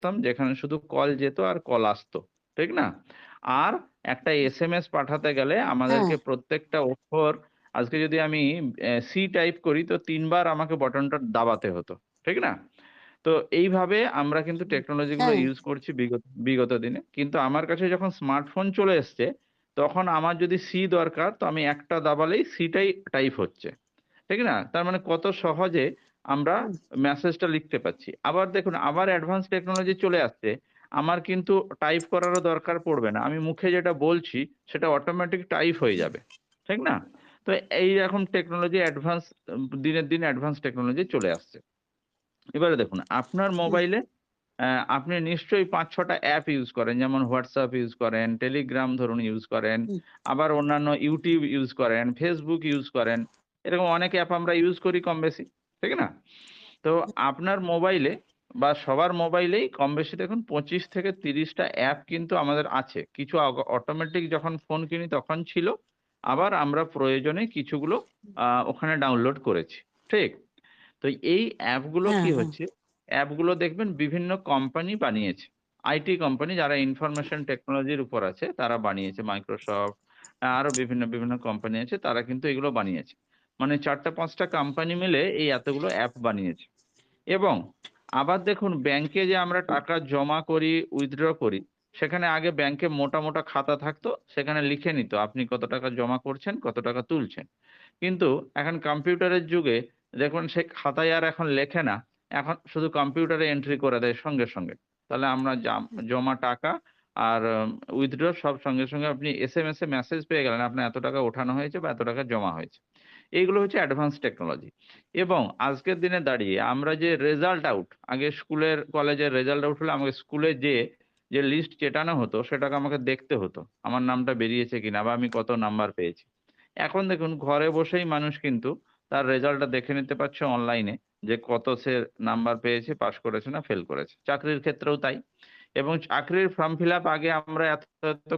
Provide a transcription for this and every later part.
আসতাম, যেখানে শুধু কল যেত আর কল আসতো, ঠিক না? আর একটা এসএমএস পাঠাতে গেলে হ্যাঁ, আমাদেরকে প্রত্যেকটা অক্ষর, আজকে যদি আমি সি টাইপ করি তো ৩ বার আমাকে বাটনটা দাবাতে হতো, ঠিক না? তো এইভাবে আমরা কিন্তু টেকনোলজি গুলো হ্যাঁ, ইউজ করছি বিগত বিগত দিনে। কিন্তু আমার কাছে যখন স্মার্টফোন চলে এসছে, তখন আমার যদি সি দরকার তো আমি একটা দাবালেই সিটাই টাইপ হচ্ছে। ঠিক না? তার মানে কত সহজে আমরা হুম, মেসেজটা লিখতে পাচ্ছি। আবার দেখুন আবার অ্যাডভান্স টেকনোলজি চলে আসছে। আমার কিন্তু টাইপ করারও দরকার পড়বে না। আমি মুখে যেটা বলছি সেটা অটোমেটিক টাইপ হয়ে যাবে। ঠিক না? তো এইরকম টেকনোলজি অ্যাডভান্স দিনের দিন অ্যাডভান্স টেকনোলজি চলে আসছে। এবারে দেখুন আপনার হুম, মোবাইলে আপনি নিশ্চয়ই ৫-৬ টা অ্যাপ ইউজ করেন। যেমন WhatsApp ইউজ করেন, Telegram ধরুন ইউজ করেন, হুম, আবার অন্যান্য YouTube ইউজ করেন, Facebook ইউজ করেন। এরকম অনেক অ্যাপ আমরা ইউজ করি কম বেশি। ঠিক না? তো আপনার মোবাইলে বা সবার মোবাইলেই কম বেশি দেখুন ২৫ থেকে ৩০ টা অ্যাপ কিন্তু আমাদের আছে। কিছু অটোমেটিক যখন ফোন কিনি তখন ছিল। আবার আমরা প্রয়োজনে কিছুগুলো ওখানে ডাউনলোড করেছি। ঠিক? তো এই অ্যাপগুলো হ্যাঁ, কি হ্যাঁ, হচ্ছে? অ্যাপগুলো দেখবেন বিভিন্ন কোম্পানি বানিয়েছে। আইটি কোম্পানি যারা ইনফরমেশন টেকনোলজির উপর আছে তারা বানিয়েছে। মাইক্রোসফট আরো বিভিন্ন কোম্পানি আছে তারা কিন্তু এগুলো বানিয়েছে। মানে ৪ টা ৫ টা কোম্পানি মিলে এই এতগুলো অ্যাপ বানিয়েছে। এবং আবার দেখুন ব্যাংকে যে আমরা টাকা জমা করি, উইথড্র করি, সেখানে আগে ব্যাংকে মোটা খাতা থাকতো। সেখানে লিখে নিত আপনি কত টাকা জমা করছেন, কত টাকা তুলছেন। কিন্তু এখন কম্পিউটারের যুগে দেখুন সে খাতায় আর এখন লেখে না। এখন শুধু কম্পিউটারে এন্ট্রি করে দেয় সঙ্গে। তাহলে আমরা জমা টাকা আর উইথড্র সব সঙ্গে আপনি এসএমএস এ মেসেজ পেয়ে গেলেন আপনার এত টাকা ওঠানো হয়েছে বা এত টাকা জমা হয়েছে। এইগুলো হচ্ছে অ্যাডভান্স টেকনোলজি। এবং আজকের দিনে দাঁড়িয়ে আমরা যে রেজাল্ট আউট, আগে স্কুলের কলেজের রেজাল্ট আউট হলে আমাকে স্কুলে যেয়ে যে লিস্ট চেটানো হতো সেটাকে আমাকে দেখতে হতো। আমার নামটা বেরিয়েছে কিনা বা আমি কত নাম্বার পেয়েছি। এখন দেখুন ঘরে বসেই মানুষ কিন্তু তার রেজাল্টটা দেখে নিতে পারছে অনলাইনে যে কত সে নাম্বার পেয়েছে, পাস করেছে না ফেল করেছে। চাকরির ক্ষেত্রেও তাই। এবং চাকরির ফর্ম ফিল আপ আগে আমরা এত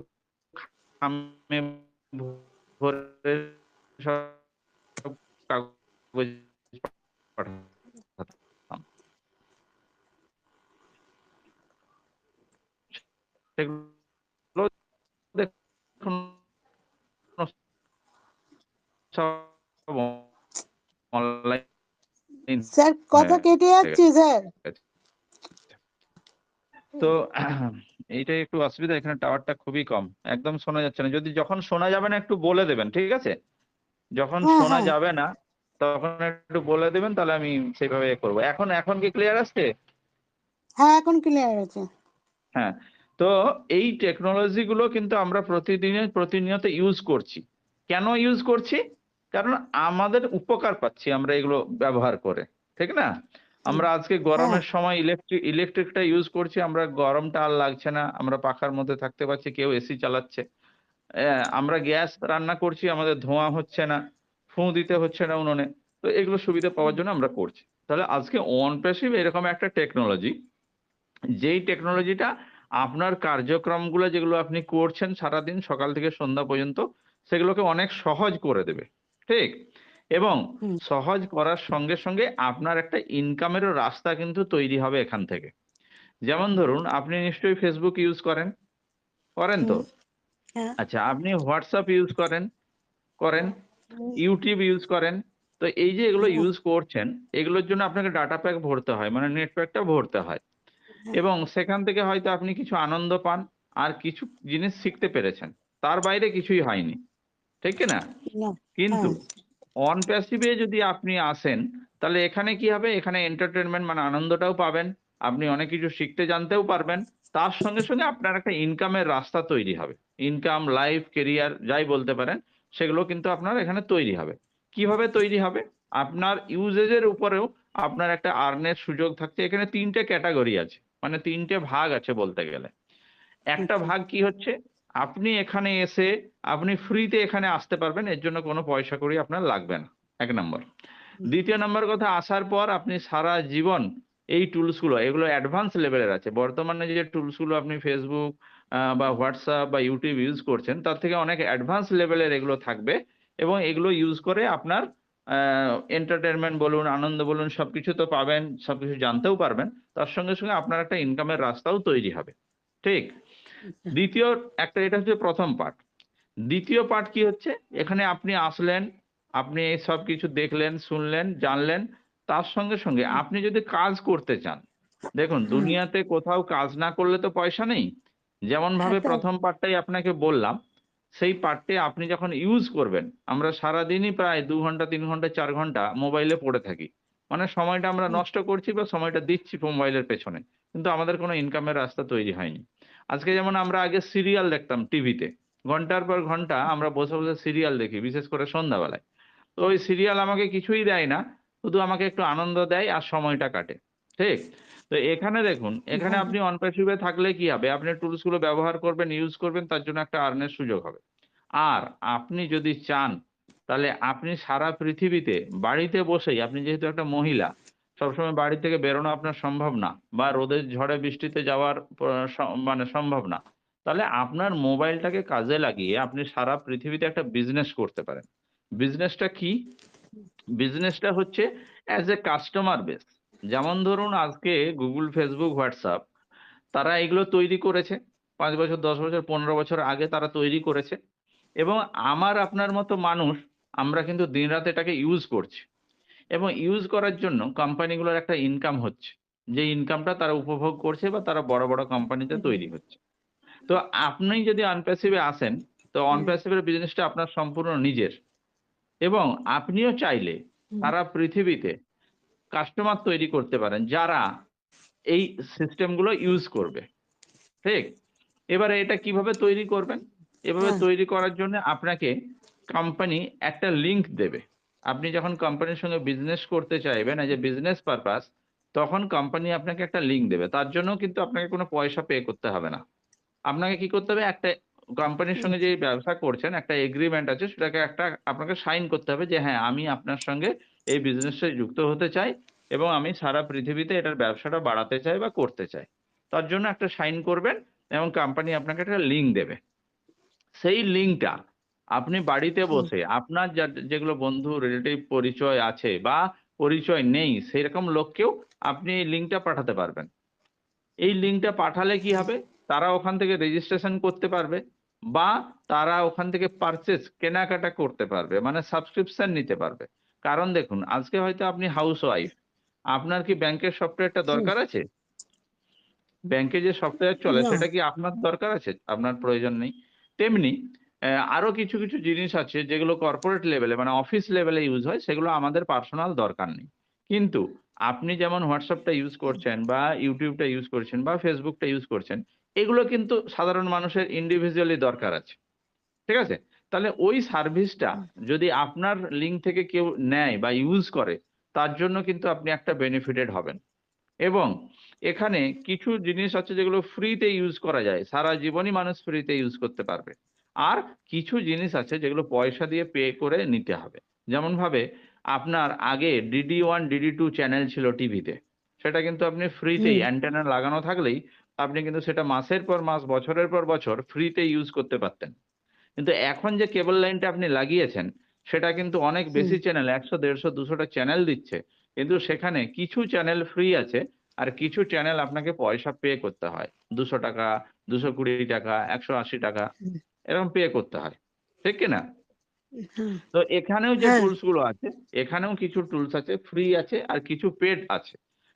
খামে ভরে সব কাগজ পাঠাতাম। সেগুলো দেখুন সব অনলাইন স্যার হয়ে কথা কেটে যাচ্ছে স্যার। গেছে। তো এইটাই একটু অসুবিধা, এখানে টাওয়ারটা খুবই কম। একদম শোনা যাচ্ছে না। যখন শোনা যাবে না একটু বলে দেবেন, ঠিক আছে? যখন হ্যাঁ, শোনা হ্যাঁ, যাবে না তখন একটু বলে দিবেন তাহলে আমি সেইভাবে করব। এখন কি ক্লিয়ার আসছে? হ্যাঁ, এখন ক্লিয়ার আছে। হ্যাঁ, তো এই টেকনোলজি গুলো কিন্তু আমরা প্রতিনিয়ত ইউজ করছি। কেন ইউজ করছি? কারণ আমাদের উপকার পাচ্ছি আমরা এগুলো ব্যবহার করে। ঠিক না? হুম, আমরা আজকে হ্যাঁ, গরমের সময় ইলেকট্রিকটা ইউজ করছি। আমরা গরমটা আর লাগছে না। আমরা পাখার মধ্যে থাকতে পারছি। কেউ এসি চালাচ্ছে। আমরা গ্যাস রান্না করছি, আমাদের ধোঁয়া হচ্ছে না। ফুঁ দিতে হচ্ছে না উনুনে। তো এগুলো সুবিধা পাওয়ার জন্য আমরা করছি। তাহলে আজকে অন প্যাসিভ এরকম একটা টেকনোলজি, যেই টেকনোলজিটা আপনার কার্যক্রমগুলো যেগুলো আপনি করছেন সারাদিন সকাল থেকে সন্ধ্যা পর্যন্ত, সেগুলোকে অনেক সহজ করে দেবে। ঠিক? এবং হুম, সহজ করার সঙ্গে আপনার একটা ইনকামেরও রাস্তা কিন্তু তৈরি হবে এখান থেকে। যেমন ধরুন আপনি নিশ্চয়ই Facebook ইউজ করেন? করেন তো? হুম, হ্যাঁ, আচ্ছা আপনি WhatsApp ইউজ করেন? হুম, YouTube ইউজ করেন? তো এই যে এগুলো হ্যাঁ, ইউজ করছেন, এগুলোর জন্য আপনাকে ডাটা প্যাক ভরতে হয়। মানে নেট প্যাকটা ভরতে হয়। হ্যাঁ, এবং সেখান থেকে হয়তো আপনি কিছু আনন্দ পান, আর কিছু জিনিস শিখতে পেরেছেন। তার বাইরে কিছুই হয়নি। ঠিক কি না? না, কিন্তু হ্যাঁ, অন প্যাসিভ এ যদি আপনি আসেন, তাহলে এখানে কি হবে? এখানে এন্টারটেইনমেন্ট মানে আনন্দটাও পাবেন। আপনি অনেক কিছু শিখতে জানতেও পারবেন। তার সঙ্গে আপনার একটা ইনকামের রাস্তা তৈরি হবে। ইনকাম, লাইফ, কেরিয়ার যাই বলতে পারেন, সেগুলো কিন্তু আপনার এখানে তৈরি হবে। কিভাবে তৈরি হবে? আপনার ইউসেজ এর উপরেও আপনার একটা আর্ন এর সুযোগ থাকছে। এখানে ৩ টে ক্যাটেগরি আছে। মানে ৩ টে ভাগ আছে বলতে গেলে। একটা আচ্ছা, ভাগ কি হচ্ছে? আপনি এখানে এসে আপনি ফ্রিতে এখানে আসতে পারবেন। এর জন্য কোনো পয়সা কড়ি আপনার লাগবে না। ১ নাম্বার। হুম, ২য় নাম্বার কথা, আসার পর আপনি সারা জীবন এই টুলস গুলো, এগুলো অ্যাডভান্স লেভেলের আছে। বর্তমানে যে টুলস গুলো আপনি Facebook বা WhatsApp বা YouTube ইউজ করছেন তার থেকে অনেক অ্যাডভান্স লেভেলের এগুলো থাকবে এবং এগুলো ইউজ করে আপনার এন্টারটেনমেন্ট বলুন, আনন্দ বলুন সবকিছু তো পাবেন, সবকিছু জানতেও পারবেন। তার সঙ্গে, সঙ্গে আপনার একটা ইনকামের রাস্তাও তৈরি হবে। ঠিক? আচ্ছা। দ্বিতীয় এটা হচ্ছে ১ম পার্ট। দ্বিতীয় পার্ট কি হচ্ছে? এখানে আপনি আসলেন, আপনি এই সবকিছু দেখলেন, শুনলেন, জানলেন। তার সঙ্গে, সঙ্গে হুম, আপনি যদি কাজ করতে চান, দেখুন হুম, দুনিয়াতে কোথাও কাজ না করলে তো পয়সা নেই। যেমনভাবে সেটাই। ১ম পার্টটাই আপনাকে বললাম, সেই পার্টটি আপনি যখন ইউজ করবেন, আমরা সারাদিনই প্রায় ২ ঘন্টা, ৩ ঘন্টা, ৪ ঘন্টা মোবাইলে পড়ে থাকি। মানে সময়টা আমরা হুম, নষ্ট করছি বা সময়টা দিচ্ছি মোবাইলের পেছনে। কিন্তু আমাদের কোনো ইনকামের রাস্তা তৈরি হয়নি। আজকে যেমন আমরা আগে সিরিয়াল দেখতাম টিভিতে। ঘন্টার পর ঘন্টা আমরা বসে, বসে সিরিয়াল দেখি, বিশেষ করে সন্ধ্যাবেলায়। তো ওই সিরিয়াল আমাকে কিছুই দেয় না। শুধু আমাকে একটু আনন্দ দেয় আর সময়টা কাটে। ঠিক? তো এখানে দেখুন, এখানে হ্যাঁ, আপনি অন প্যাসিভ এ থাকলে কি হবে? আপনি টুলস গুলো ব্যবহার করবেন, ইউজ করবেন, তার জন্য একটা আর্ন এর সুযোগ হবে। আর আপনি যদি চান, তাহলে আপনি সারা পৃথিবীতে বাড়িতে বসেই আপনি যেহেতু একটা মহিলা, সবসময় বাড়ি থেকে বেরোনো আপনার সম্ভব না বা রোদের ঝড়ে বৃষ্টিতে যাওয়ার প স মানে সম্ভব না। তাহলে আপনার মোবাইলটাকে কাজে লাগিয়ে আপনি সারা পৃথিবীতে একটা বিজনেস করতে পারেন। বিজনেসটা কি? বিজনেসটা হচ্ছে অ্যাজ এ কাস্টমার বেস। যেমন ধরুন আজকে Google, Facebook, WhatsApp তারা এগুলো তৈরি করেছে। ৫ বছর, ১০ বছর, ১৫ বছর আগে তারা তৈরি করেছে এবং আমার আপনার মতো মানুষ আমরা কিন্তু দিনরাত এটাকে ইউজ করছি এবং ইউজ করার জন্য কোম্পানিগুলোর একটা ইনকাম হচ্ছে। যে ইনকামটা তারা উপভোগ করছে বা তারা বড়, বড় কোম্পানিতে হুম, তৈরি হচ্ছে। তো আপনি যদি আনপ্যাসিভ এ আসেন, তো হুম, অনপ্যাসিভ এর বিজনেসটা আপনার সম্পূর্ণ নিজের এবং আপনিও চাইলে হুম, সারা পৃথিবীতে কাস্টমার তৈরি করতে পারেন যারা এই সিস্টেম গুলো ইউজ করবে। ঠিক? এবারে এটা কিভাবে তৈরি করবেন? এভাবে হ্যাঁ, তৈরি করার জন্য আপনাকে কোম্পানি একটা লিংক দেবে। আপনি যখন কোম্পানির সঙ্গে বিজনেস করতে চাইবেন এজ এ বিজনেস পারপাস তখন কোম্পানি আপনাকে একটা লিংক দেবে। তার জন্যও কিন্তু আপনাকে কোনো পয়সা পে করতে হবে না। আপনাকে কি করতে হবে? একটা কোম্পানির সঙ্গে যে আচ্ছা, ব্যবসা করছেন, একটা এগ্রিমেন্ট আছে সেটাকে আপনাকে সাইন করতে হবে যে হ্যাঁ, আমি আপনার সঙ্গে এই বিজনেসে যুক্ত হতে চাই এবং আমি সারা পৃথিবীতে এটার ব্যবসাটা বাড়াতে চাই বা করতে চাই। তার জন্য একটা সাইন করবেন এবং কোম্পানি আপনাকে একটা লিংক দেবে। সেই লিঙ্কটা আপনি বাড়িতে হুম, বসে আপনার যেগুলো বন্ধু রিলেটিভ পরিচয় আছে বা পরিচয় নেই সেরকম লোককেও আপনি এই লিঙ্কটা পাঠাতে পারবেন। এই লিঙ্কটা পাঠালে কি হবে? তারা ওখান থেকে রেজিস্ট্রেশন করতে পারবে বা তারা ওখান থেকে কেনাকাটা করতে পারবে। মানে সাবস্ক্রিপশন নিতে পারবে। কারণ দেখুন আজকে হয়তো আপনি হাউসওয়াইফ। আপনার কি ব্যাংকের সফটওয়্যারটা হুম, দরকার আছে? ব্যাংকে যে সফটওয়্যার চলে না, সেটা কি আপনার দরকার আছে? আপনার প্রয়োজন নেই। তেমনি আরো কিছু, কিছু জিনিস আছে যেগুলো কর্পোরেট লেভেলে মানে অফিস লেভেলে ইউজ হয় সেগুলো আমাদের পার্সোনাল দরকার নেই। কিন্তু আপনি যেমন WhatsApp টা ইউজ করছেন বা YouTube টা ইউজ করছেন বা Facebook টা ইউজ করছেন, এগুলো কিন্তু সাধারণ মানুষের ইন্ডিভিজুয়ালি দরকার আছে। ঠিক আছে? তাহলে ওই সার্ভিসটা হুম, যদি আপনার লিঙ্ক থেকে কেউ নেয় বা ইউজ করে, তার জন্য কিন্তু আপনি একটা বেনিফিটেড হবেন। এবং এখানে কিছু জিনিস আছে যেগুলো ফ্রিতে ইউজ করা যায়। সারা জীবনই মানুষ ফ্রিতে ইউজ করতে পারবে। আর কিছু জিনিস আছে যেগুলো পয়সা দিয়ে পে করে নিতে হবে। যেমনভাবে আপনার আগে DD1, DD2 চ্যানেল ছিল টিভিতে। সেটা কিন্তু আপনি ফ্রিতেই হুম, অ্যান্টেনা লাগানো থাকলেই আপনি কিন্তু সেটা মাসের পর মাস, বছরের পর বছর ফ্রিতে ইউজ করতে পারতেন। কিন্তু এখন যে কেবল লাইনটা আপনি লাগিয়েছেন, সেটা কিন্তু অনেক হুম, বেশি চ্যানেল ১০০, ১৫০, ২০০ টা চ্যানেল দিচ্ছে। কিন্তু সেখানে কিছু চ্যানেল ফ্রি আছে, আর কিছু চ্যানেল আপনাকে পয়সা পে করতে হয়। ৳২০০, ৳২২০, ৳১৮০ হুম, এরকম পে করতে হয়। ঠিক কি না? হ্যাঁ, তো এখানেও যে হ্যাঁ, টুলস গুলো আছে, এখানেও কিছু টুলস আছে, ফ্রি আছে আর কিছু পেড আছে।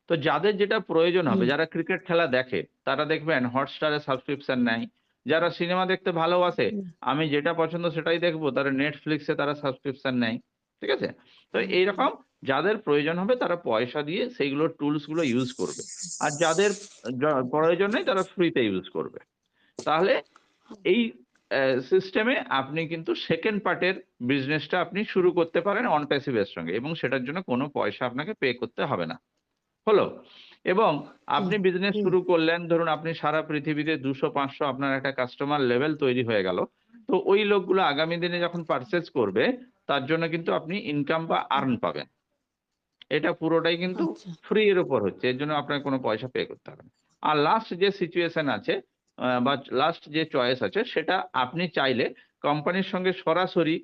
তো যাদের যেটা প্রয়োজন হবে, হুম, যারা ক্রিকেট খেলা দেখে, তারা দেখবেন Hotstar এ সাবস্ক্রিপশন নেয়। যারা সিনেমা দেখতে ভালোবাসে, হুম, আমি যেটা পছন্দ সেটাই দেখব, তারা Netflix এ তারা সাবস্ক্রিপশন নেয়। ঠিক আছে? তো হুম, এইরকম যাদের প্রয়োজন হবে তারা পয়সা দিয়ে সেইগুলো টুলস গুলো ইউজ করবে। আর যাদের য প্রয়োজন নেই তারা ফ্রিতে ইউজ করবে। তাহলে এই সিস্টেমে আপনি কিন্তু 2nd পার্টের বিজনেসটা আপনি শুরু করতে পারেন অন প্যাসিভ এর সঙ্গে এবং সেটার জন্য কোনো পয়সা আপনাকে পে করতে হবে না। হলো? এবং হুম, আপনি বিজনেস হুম, শুরু করলেন ধরুন আপনি সারা পৃথিবীতে ২০০-৫০০ আপনার একটা কাস্টমার লেভেল তৈরি হয়ে গেল। তো ওই লোকগুলো আগামী দিনে যখন পারচেজ করবে তার জন্য কিন্তু আপনি ইনকাম বা আর্ন পাবেন। এটা পুরোটাই কিন্তু আচ্ছা, ফ্রি এর উপর হচ্ছে। এর জন্য আপনাকে কোনো পয়সা পে করতে হবে না। আর লাস্ট যে সিচুয়েশন আছে বা লাস্ট যে চয়েস আছে সেটা আপনি চাইলে কোম্পানির সঙ্গে সরাসরি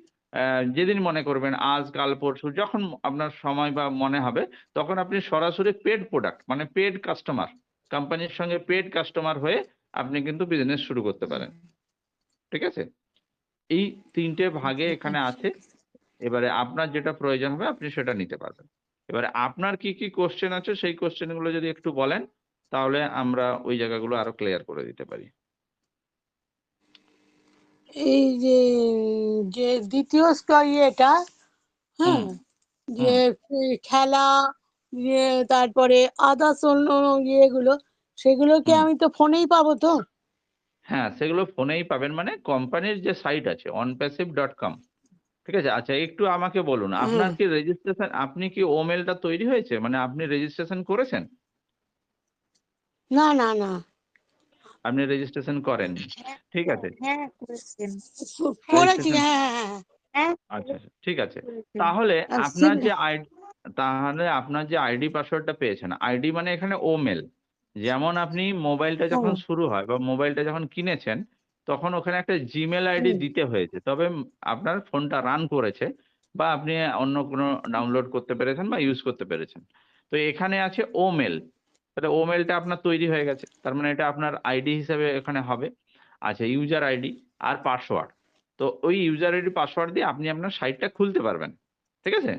যেদিন মনে করবেন আজ, কাল, পরশু যখন আপনার সময় বা মনে হবে তখন আপনি সরাসরি পেড প্রোডাক্ট মানে পেড কাস্টমার, কোম্পানির সঙ্গে পেড কাস্টমার হয়ে আপনি কিন্তু বিজনেস শুরু করতে পারেন। ঠিক আছে? এই ৩ টে ভাগে এখানে আছে। এবারে আপনার যেটা প্রয়োজন হবে আপনি সেটা নিতে পারবেন। এবারে আপনার কি কোয়েশ্চেন আছে সেই কোয়েশ্চেন গুলো যদি একটু বলেন, তাহলে আমরা ওই জায়গাগুলো আরো ক্লিয়ার করে দিতে পারি। এই যে যে দ্বিতীয় ইয়েটা, হুম, হ্যাঁ, যে হুম, খেলা, তারপরে আদার্স অন্য ইয়েগুলো, সেগুলো কি হুম। আমি তো ফোনেই পাবো তো? হ্যাঁ, সেগুলো ফোনেই পাবেন মানে কোম্পানির যে সাইট আছে onpassive.com ঠিক আছে? আচ্ছা একটু আমাকে বলুন আপনার হ্যাঁ, কি রেজিস্ট্রেশন আপনি কি ওমেইলটা তৈরি হয়েছে? মানে আপনি রেজিস্ট্রেশন করেছেন? না না না, আপনি রেজিস্ট্রেশন করেননি। হ্যাঁ, ঠিক আছে। হ্যাঁ করেছেন। করেছি, রেজিস্ট্রেশন হ্যাঁ হ্যাঁ হ্যাঁ হ্যাঁ আচ্ছা, আচ্ছা ঠিক আছে। করেছেন। তাহলে আর আপনার যে তাহলে আপনার যে আইডি পাসওয়ার্ডটা পেয়েছেন, আইডি মানে এখানে ওমেইল। যেমন আপনি মোবাইলটা যখন শুরু হয় বা মোবাইলটা যখন কিনেছেন, তখন ওখানে একটা জিমেইল আইডি দিতে হয়েছে। তবে আপনার ফোনটা রান করেছে বা আপনি অন্য কোনো ডাউনলোড করতে পেরেছেন বা ইউজ করতে পেরেছেন। তো এখানে আছে ওমেইল। তাহলে ওমেইলটা আপনার তৈরি হয়ে গেছে। তার মানে এটা আপনার আইডি হিসেবে এখানে হবে। আচ্ছা ইউজার আইডি আর পাসওয়ার্ড। তো ওই ইউজার আইডি পাসওয়ার্ড দিয়ে আপনি আপনার সাইটটা খুলতে পারবেন। ঠিক আছে?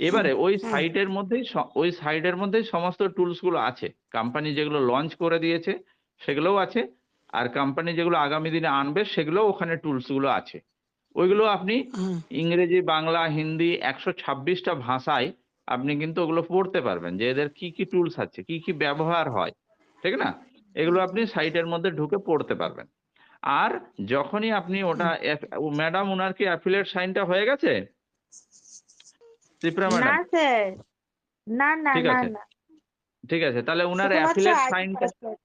হ্যাঁ এবারে ওই হ্যাঁ সাইটের মধ্যেই ওই সাইটের মধ্যেই সমস্ত টুলস গুলো আছে। কোম্পানি যেগুলো লঞ্চ করে দিয়েছে সেগুলোও আছে। আর কোম্পানি যেগুলো আগামী দিনে আনবে সেগুলোও ওখানে টুলস গুলো আছে। ওইগুলো আপনি হ্যাঁ ইংরেজি, বাংলা, হিন্দি ১২৬ টা ভাষায় আপনি কিন্তু ওগুলো পড়তে পারবেন যে এদের কি টুলস আছে, কি ব্যবহার হয়। ঠিক না? এগুলো আপনি সাইটের মধ্যে ঢুকে পড়তে পারবেন। আর যখনই আপনি ওটা ম্যাডাম উনার কি অ্যাফিলিয়েট সাইনটা হয়ে গেছে? ত্রিপুরা না ম্যাডাম? স্যার, না না ঠিক না আছে, না, ঠিক আছে। তাহলে উনার শুধুমাত্র অ্যাফিলিয়েট আইডি সাইনটা পাসওয়ার্ড।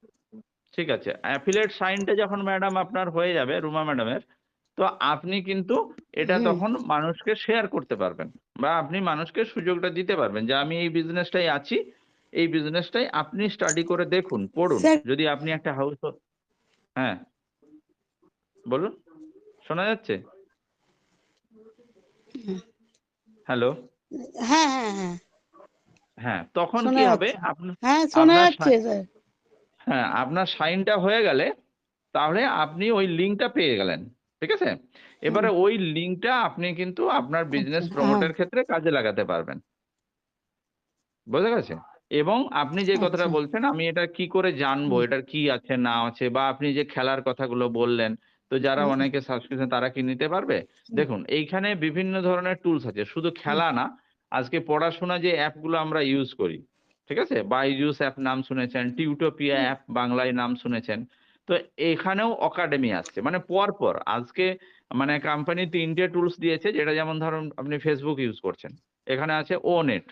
ঠিক আছে। অ্যাফিলিয়েট সাইনটা যখন ম্যাডাম আপনার হয়ে যাবে রুমা ম্যাডামের, তো আপনি কিন্তু এটা হুম তখন মানুষকে শেয়ার করতে পারবেন। বা আপনি মানুষকে সুযোগটা দিতে পারবেন যে আমি এই বিজনেসটায় আছি। এই বিজনেসটাই আপনি স্টাডি করে দেখুন, পড়ুন। স্যার, যদি আপনি একটা হ্যাঁ, বলুন। শোনা যাচ্ছে? হ্যালো? হ্যাঁ হ্যাঁ হ্যাঁ, হ্যাঁ, তখন শোনা কি হবে? যাচ্ছে, হ্যাঁ শোনা আপনার যাচ্ছে স্যার। হ্যাঁ, আপনার সাইনটা হয়ে গেলে তাহলে আপনি ওই লিঙ্কটা পেয়ে গেলেন। ঠিক আছে? হুম, এবারে ওই লিঙ্কটা আপনি কিন্তু আপনার আচ্ছা বিজনেস হ্যাঁ, প্রমোটের ক্ষেত্রে কাজে লাগাতে পারবেন। বোঝা গেছে? এবং আপনি যে কথাটা আচ্ছা বলছেন আমি এটা কি করে জানবো হুম এটার কি আছে না আছে বা আপনি যে খেলার কথাগুলো বললেন, তো যারা হুম অনেকে সাবস্ক্রিপশন তারা কি নিতে পারবে? হুম দেখুন এইখানে বিভিন্ন ধরনের টুলস আছে। শুধু হুম খেলা না, আজকে পড়াশোনা যে অ্যাপগুলো আমরা ইউজ করি, ঠিক আছে? বাইজুস অ্যাপ নাম শুনেছেন, টিউটোপিয়া হুম অ্যাপ বাংলায় নাম শুনেছেন। তো এখানেও অ্যাকাডেমি আসছে। মানে পরপর আজকে মানে কোম্পানি ৩ টে টুলস দিয়েছে যেটা যেমন ধরুন আপনি Facebook ইউজ করছেন। এখানে আছে ওনেট।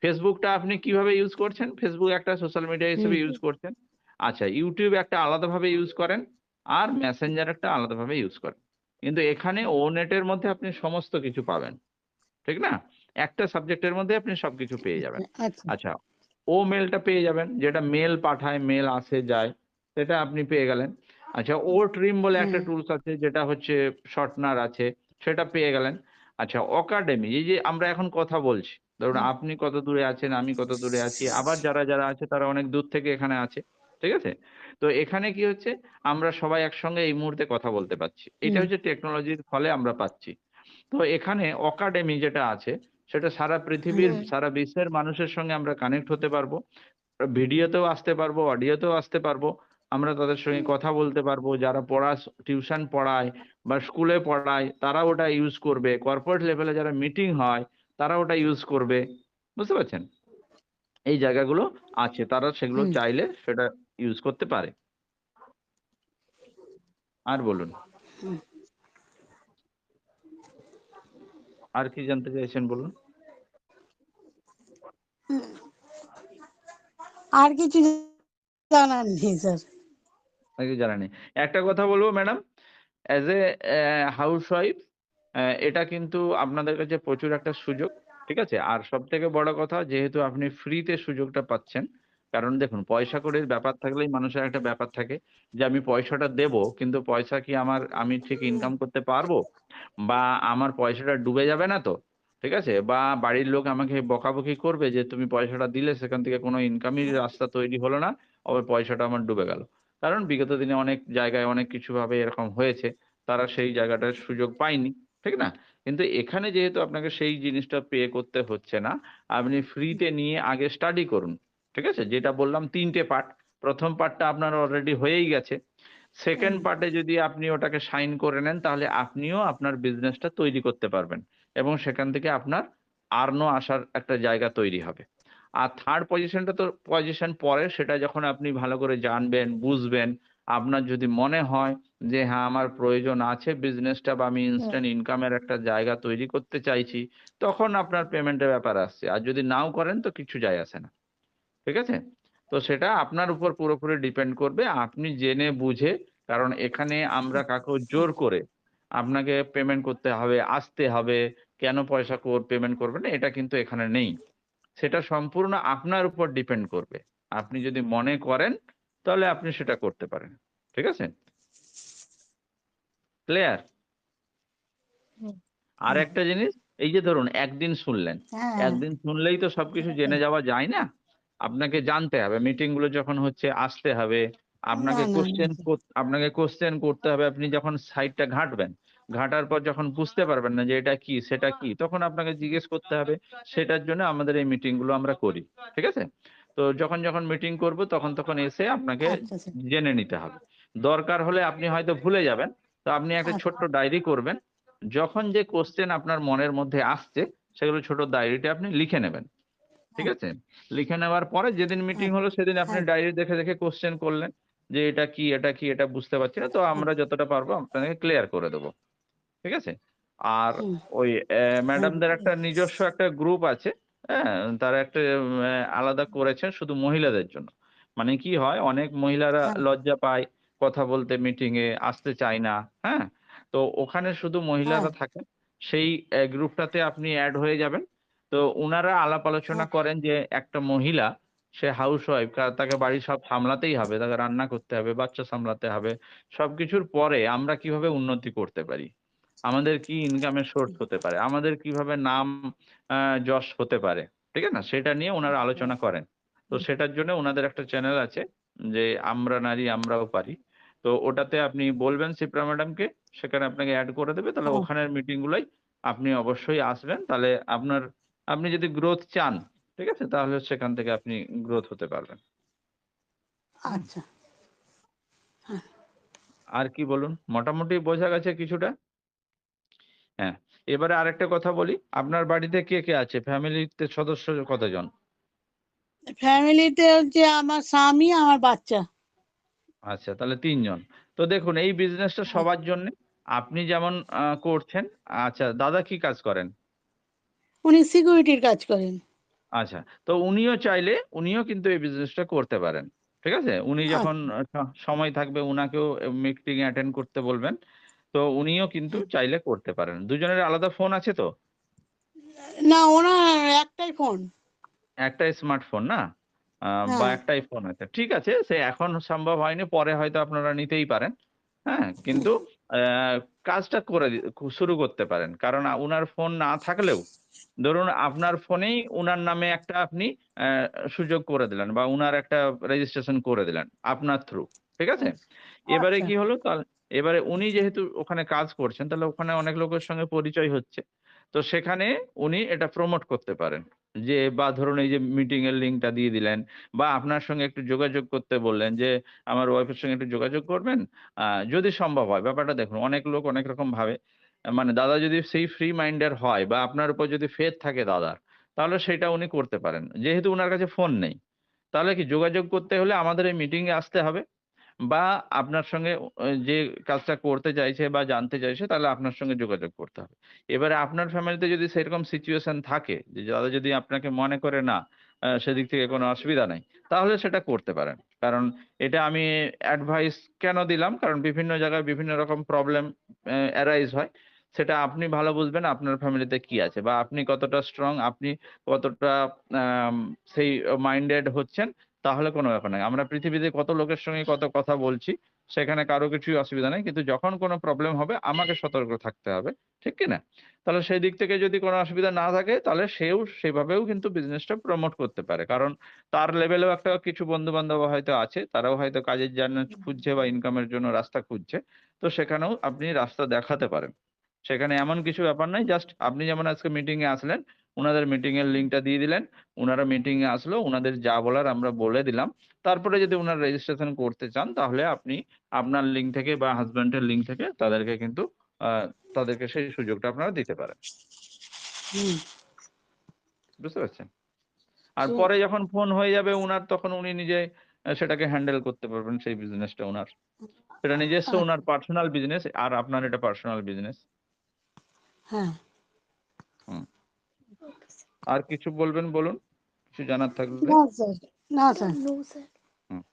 ফেসবুকটা আপনি কিভাবে ইউজ করছেন? ফেসবুক একটা সোশ্যাল মিডিয়া হিসেবে হুম ইউজ করছেন। আচ্ছা YouTube একটা আলাদাভাবে ইউজ করেন। আর মেসেঞ্জার একটা আলাদাভাবে ইউজ করেন। কিন্তু এখানে ওনেট এর মধ্যে আপনি সমস্ত কিছু পাবেন। ঠিক না? একটা সাবজেক্টের মধ্যে আপনি সবকিছু পেয়ে যাবেন। আচ্ছা আচ্ছা, ও মেইলটা পেয়ে যাবেন যেটা মেইল পাঠায়, মেইল আসে যায়, সেটা আপনি পেয়ে গেলেন। আচ্ছা, ও ট্রিম বলে একটা হুম টুলস আছে যেটা হচ্ছে শর্টনার আছে, সেটা পেয়ে গেলেন। আচ্ছা, অ্যাকাডেমি এই যে আমরা এখন কথা বলছি, ধরুন হুম আপনি কত দূরে আছেন, আমি কত দূরে আছি, আবার যারা আছে তারা অনেক দূর থেকে এখানে আছে। ঠিক আছে? তো এখানে কি হচ্ছে আমরা সবাই একসঙ্গে এই মুহূর্তে কথা বলতে পারছি। এটা হুম হচ্ছে টেকনোলজির ফলে আমরা পাচ্ছি। তো এখানে অ্যাকাডেমি যেটা আছে সেটা সারা পৃথিবীর হুম সারা বিশ্বের মানুষের সঙ্গে আমরা কানেক্ট হতে পারবো। ভিডিওতেও আসতে পারবো, অডিওতেও আসতে পারবো। আমরা তাদের সঙ্গে কথা বলতে পারবো। যারা টিউশন পড়ায় বা স্কুলে পড়ায় তারা ওটা ইউজ করবে। কর্পোরেট লেভেলে যারা মিটিং হয় তারা ওটা ইউজ করবে। বুঝতে পারছেন? এই জায়গাগুলো আছে। তারা সেগুলো হুম চাইলে সেটা ইউজ করতে পারে। আর বলুন। হুম। আর কি জানতে চাইছেন বলুন? আর কিছু জানার নেই স্যার। আর কিছু জানা নেই। একটা কথা বলব ম্যাডাম, অ্যাজ এ হাউসওয়াইফ এটা কিন্তু আপনাদের কাছে প্রচুর একটা সুযোগ। ঠিক আছে? আর সবথেকে বড় কথা যেহেতু আপনি ফ্রিতে সুযোগটা পাচ্ছেন, কারণ দেখুন পয়সা কড়ির ব্যাপার থাকলেই মানুষের একটা ব্যাপার থাকে যে আমি পয়সাটা দেবো কিন্তু পয়সা কি আমি ঠিক ইনকাম করতে পারবো? বা আমার পয়সাটা ডুবে যাবে না তো? ঠিক আছে? বা বাড়ির লোক আমাকে বকাবকি করবে যে তুমি পয়সাটা দিলে সেখান থেকে কোনো ইনকামের রাস্তা তৈরি হলো না, আবার পয়সাটা আমার ডুবে গেল। কারণ বিগত দিনে অনেক জায়গায় অনেক কিছুভাবে এরকম হয়েছে। তারা সেই জায়গাটার সুযোগ পায়নি। ঠিক না? কিন্তু এখানে যেহেতু আপনাকে সেই জিনিসটা পে করতে হচ্ছে না, আপনি ফ্রিতে নিয়ে আগে স্টাডি করুন। ঠিক আছে? যেটা বললাম ৩ টে পার্ট। ১ম পার্টটা আপনার অলরেডি হয়েই গেছে। সেকেন্ড পার্টে যদি আপনি ওটাকে সাইন করে নেন তাহলে আপনিও আপনার বিজনেসটা তৈরি করতে পারবেন। এবং সেখান থেকে আপনার আর্নও আসার একটা জায়গা তৈরি হবে। আর থার্ড পজিশনটা তো পজিশন পরে সেটা যখন আপনি ভালো করে জানবেন, বুঝবেন, আপনার যদি মনে হয় যে হ্যাঁ, আমার প্রয়োজন আছে বিজনেসটা বা আমি ইনস্ট্যান্ট ইনকামের একটা জায়গা তৈরি করতে চাইছি, তখন আপনার পেমেন্টের ব্যাপার আসছে। আর যদি নাও করেন তো কিচ্ছু যায় আসে না। ঠিক আছে? তো সেটা আপনার উপর পুরোপুরি ডিপেন্ড করবে। আপনি জেনে বুঝে কারণ এখানে আমরা কাউকেও জোর করে আপনাকে পেমেন্ট করতে হবে, আসতে হবে, কেন পয়সা পেমেন্ট করবেন এটা কিন্তু এখানে নেই। সেটা সম্পূর্ণ আপনার উপর ডিপেন্ড করবে। আপনি যদি মনে করেন তাহলে আপনি সেটা করতে পারেন। ঠিক আছে? ক্লিয়ার? হুম, আরেকটা জিনিস, এই যে ধরুন একদিন শুনলেন। হ্যাঁ একদিন শুনলেই তো সবকিছু জেনে যাওয়া যায় না। আপনাকে জানতে হবে। মিটিং গুলো যখন হচ্ছে আসতে হবে। না আপনাকে না না স্যার। আপনাকে কোয়েশ্চেন করতে হবে। আপনি যখন সাইটটা ঘাঁটবেন, ঘাঁটার পর যখন বুঝতে পারবেন না যে এটা কি, সেটা কি, তখন আপনাকে জিজ্ঞেস করতে হবে। সেটার জন্য আমাদের এই মিটিং গুলো আমরা করি। ঠিক আছে? তো যখন মিটিং করব তখন এসে আপনাকে আচ্ছা স্যার। জেনে নিতে হবে। দরকার হলে আপনি হয়তো ভুলে যাবেন। তো আপনি একটা ছোট্ট আচ্ছা ডায়েরি করবেন। যখন যে কোয়েশ্চেন আপনার মনের মধ্যে আসছে, সেগুলো ছোট ডায়েরিতে আপনি লিখে নেবেন। ঠিক আছে? লিখে নেওয়ার পরে যেদিন মিটিং হলো সেদিন আপনি হ্যাঁ ডায়েরি দেখে কোয়েশ্চেন করলেন যে, "এটা কি, এটা কি, এটা বুঝতে পারছি না।" তো আমরা যতটা পারবো আপনাকে ক্লিয়ার করে দেব। ঠিক আছে? আর হুম ওই হ্যাঁ ম্যাডামদের একটা নিজস্ব একটা গ্রুপ আছে, হ্যাঁ? তারা একটা আলাদা করেছেন শুধু মহিলাদের জন্য। মানে কি হয় অনেক মহিলারা হ্যাঁ লজ্জা পায় কথা বলতে মিটিং এ আসতে চায় না, হ্যাঁ? তো ওখানে শুধু হ্যাঁ মহিলারা থাকেন। সেই গ্রুপটাতে আপনি এড হয়ে যাবেন। তো উনারা আলাপ আলোচনা হ্যাঁ করেন যে একটা মহিলা সে হাউসওয়াইফ তাকে বাড়ির সব সামলাতেই হবে। তাকে রান্না করতে হবে, বাচ্চা সামলাতে হবে। সবকিছুর পরে আমরা কিভাবে উন্নতি করতে পারি? আমাদের কি ইনকামের সোর্স হতে পারে? আমাদের কিভাবে নাম আ যশ হতে পারে? ঠিক আছে না? সেটা নিয়ে উনারা আলোচনা করেন। তো সেটার জন্য উনাদের একটা চ্যানেল আছে যে, "আমরা নারী আমরাও পারি।" তো ওটাতে আপনি বলবেন সিপ্রা ম্যাডামকে, সেখানে আপনাকে এড করে দেবে। তাহলে ও ওখানের মিটিং গুলোই আপনি অবশ্যই আসবেন। তাহলে আপনি যদি গ্রোথ চান, ঠিক আছে? তাহলে সেখান থেকে আপনি গ্রোথ হতে পারবেন। হুম? আচ্ছা আর কি বলুন? মোটামুটি বোঝা গেছে কিছুটা? হ্যাঁ। এবারে আরেকটা কথা বলি। আপনার বাড়িতে কে আছে? ফ্যামিলিতে সদস্য কতজন? ফ্যামিলিতে হচ্ছে আমার স্বামী আমার বাচ্চা। আচ্ছা, তাহলে ৩ জন। তো দেখুন এই বিজনেসটা হ্যাঁ, সবার জন্যে। আপনি যেমন করছেন, আচ্ছা দাদা কি কাজ করেন? উনি সিকিউরিটির কাজ করেন। আচ্ছা। তো উনিও কিন্তু এই বিজনেসটা করতে পারেন। ঠিক আছে? উনি যখন আচ্ছা সময় থাকবে উনাকেও মিটিং এ অ্যাটেন্ড করতে বলবেন। তো উনিও কিন্তু হ্যাঁ। চাইলে করতে পারেন। দুজনের আলাদা ফোন আছে তো? না ওনার একটাই ফোন। একটাই স্মার্টফোন না? বা হ্যাঁ একটাই ফোন আছে। ঠিক আছে, সে এখন সম্ভব হয়নি, পরে হয়তো আপনারা নিতেই পারেন। হ্যাঁ? কিন্তু কাজটা করে শুরু করতে পারেন। কারণ উনার ফোন না থাকলেও ধরুন আপনার ফোনেই উনার নামে একটা আপনি অ্যা সুযোগ করে দিলেন বা উনার একটা রেজিস্ট্রেশন করে দিলেন আপনার থ্রু। ঠিক আছে? এবারে আচ্ছা কি হলো এবারে উনি যেহেতু ওখানে কাজ করছেন তাহলে ওখানে অনেক লোকের সঙ্গে পরিচয় হচ্ছে। তো সেখানে উনি এটা প্রমোট করতে পারেন। যে বা ধরুন এই যে মিটিং এর লিঙ্কটা দিয়ে দিলেন বা আপনার সঙ্গে একটু যোগাযোগ করতে বললেন যে, "আমার ওয়াইফের সঙ্গে একটু যোগাযোগ করবেন?" আ যদি সম্ভব হয়। ব্যাপারটা দেখুন অনেক লোক অনেক রকম ভাবে। মানে দাদা যদি সেই ফ্রি মাইন্ডের হয় বা আপনার উপর যদি ফেথ থাকে দাদার, তাহলে সেটা উনি করতে পারেন। যেহেতু উনার কাছে ফোন নেই। তাহলে কি যোগাযোগ করতে হলে আমাদের এই মিটিং এ আসতে হবে বা আপনার সঙ্গে যে কাজটা করতে চাইছে বা জানতে চাইছে তাহলে আপনার সঙ্গে যোগাযোগ করতে হবে। এবারে আপনার ফ্যামিলিতে যদি সেরকম সিচুয়েশন থাকে যে দাদা যদি আপনাকে মনে করে না সেদিক থেকে কোনো অসুবিধা নাই, তাহলে সেটা করতে পারেন। কারণ এটা আমি অ্যাডভাইস কেন দিলাম? কারণ বিভিন্ন জায়গায় বিভিন্ন রকম প্রবলেম অ্যারাইজ হয়। সেটা আপনি ভালো বুঝবেন আপনার ফ্যামিলিতে কি আছে বা আপনি কতটা স্ট্রং, আপনি কতটা আম সেই মাইন্ডেড হচ্ছেন তাহলে কোনো ব্যাপার নাই। আমরা পৃথিবীতে কত লোকের সঙ্গে কত কথা বলছি, সেখানে কারো কিছুই অসুবিধা নেই। কিন্তু যখন কোনো প্রবলেম হবে আমাকে সতর্ক থাকতে হবে। ঠিক কি না? তাহলে সেই দিক থেকে যদি কোনো অসুবিধা না থাকে তাহলে সেও সেভাবেও কিন্তু বিজনেসটা প্রমোট করতে পারে। কারণ তার লেভেলেও একটা কিছু বন্ধু-বান্ধব হয়তো আছে। তারাও হয়তো কাজের জন্য খুঁজছে বা ইনকামের জন্য রাস্তা খুঁজছে। তো সেখানেও আপনি রাস্তা দেখাতে পারেন। সেখানে এমন কিছু ব্যাপার নাই। জাস্ট আপনি যেমন আজকে মিটিং এ আসলেন, উনাদের মিটিং এর লিঙ্কটা দিয়ে দিলেন। উনারা মিটিং এ আসলো। উনাদের যা বলার আমরা বলে দিলাম। তারপরে যদি উনারা রেজিস্ট্রেশন করতে চান তাহলে আপনি আপনার লিঙ্ক থেকে বা হাসব্যান্ডের লিঙ্ক থেকে তাদেরকে কিন্তু আ তাদেরকে সেই সুযোগটা আপনারা দিতে পারেন। হুম। বুঝতে পারছেন? আর সু- পরে যখন ফোন হয়ে যাবে উনার তখন উনি নিজে সেটাকে হ্যান্ডেল করতে পারবেন সেই বিজনেসটা উনার। সেটা নিজস্ব উনার আচ্ছা, পার্সোনাল বিজনেস আর আপনার এটা পার্সোনাল বিজনেস। হ্যাঁ। হুম। আর কিছু বলবেন বলুন? কিছু জানার থাকলে? না স্যার, না স্যার। হুম,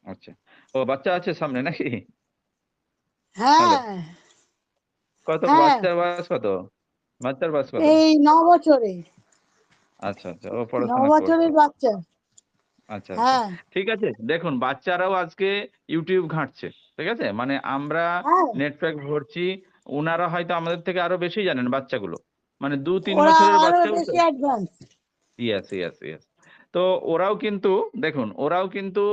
আচ্ছা। ও বাচ্চা আছে সামনে নাকি? হ্যালো। হ্যাঁ, কত হ্যাঁ, বাচ্চার বয়স কত? বাচ্চার বয়স কত? এই 9 বছরে, আচ্ছা, আচ্ছা। ও 9 পড়াশোনা করছে। বছরের বাচ্চা। আচ্ছা, আচ্ছা। হ্যাঁ, ঠিক আছে। দেখুন বাচ্চারাও আজকে YouTube ঘাঁটছে। ঠিক আছে? মানে আমরা হ্যাঁ, নেট প্যাক ভরছি। উনারা হয়তো আমাদের থেকে আরো বেশি জানেন বাচ্চাগুলো। মানে ২-৩ ওরা বছরের আরো বাচ্চাও তো বেশি অ্যাডভান্স। Yes, yes, yes. তো ওরাও কিন্তু দেখুন ওরাও কিন্তু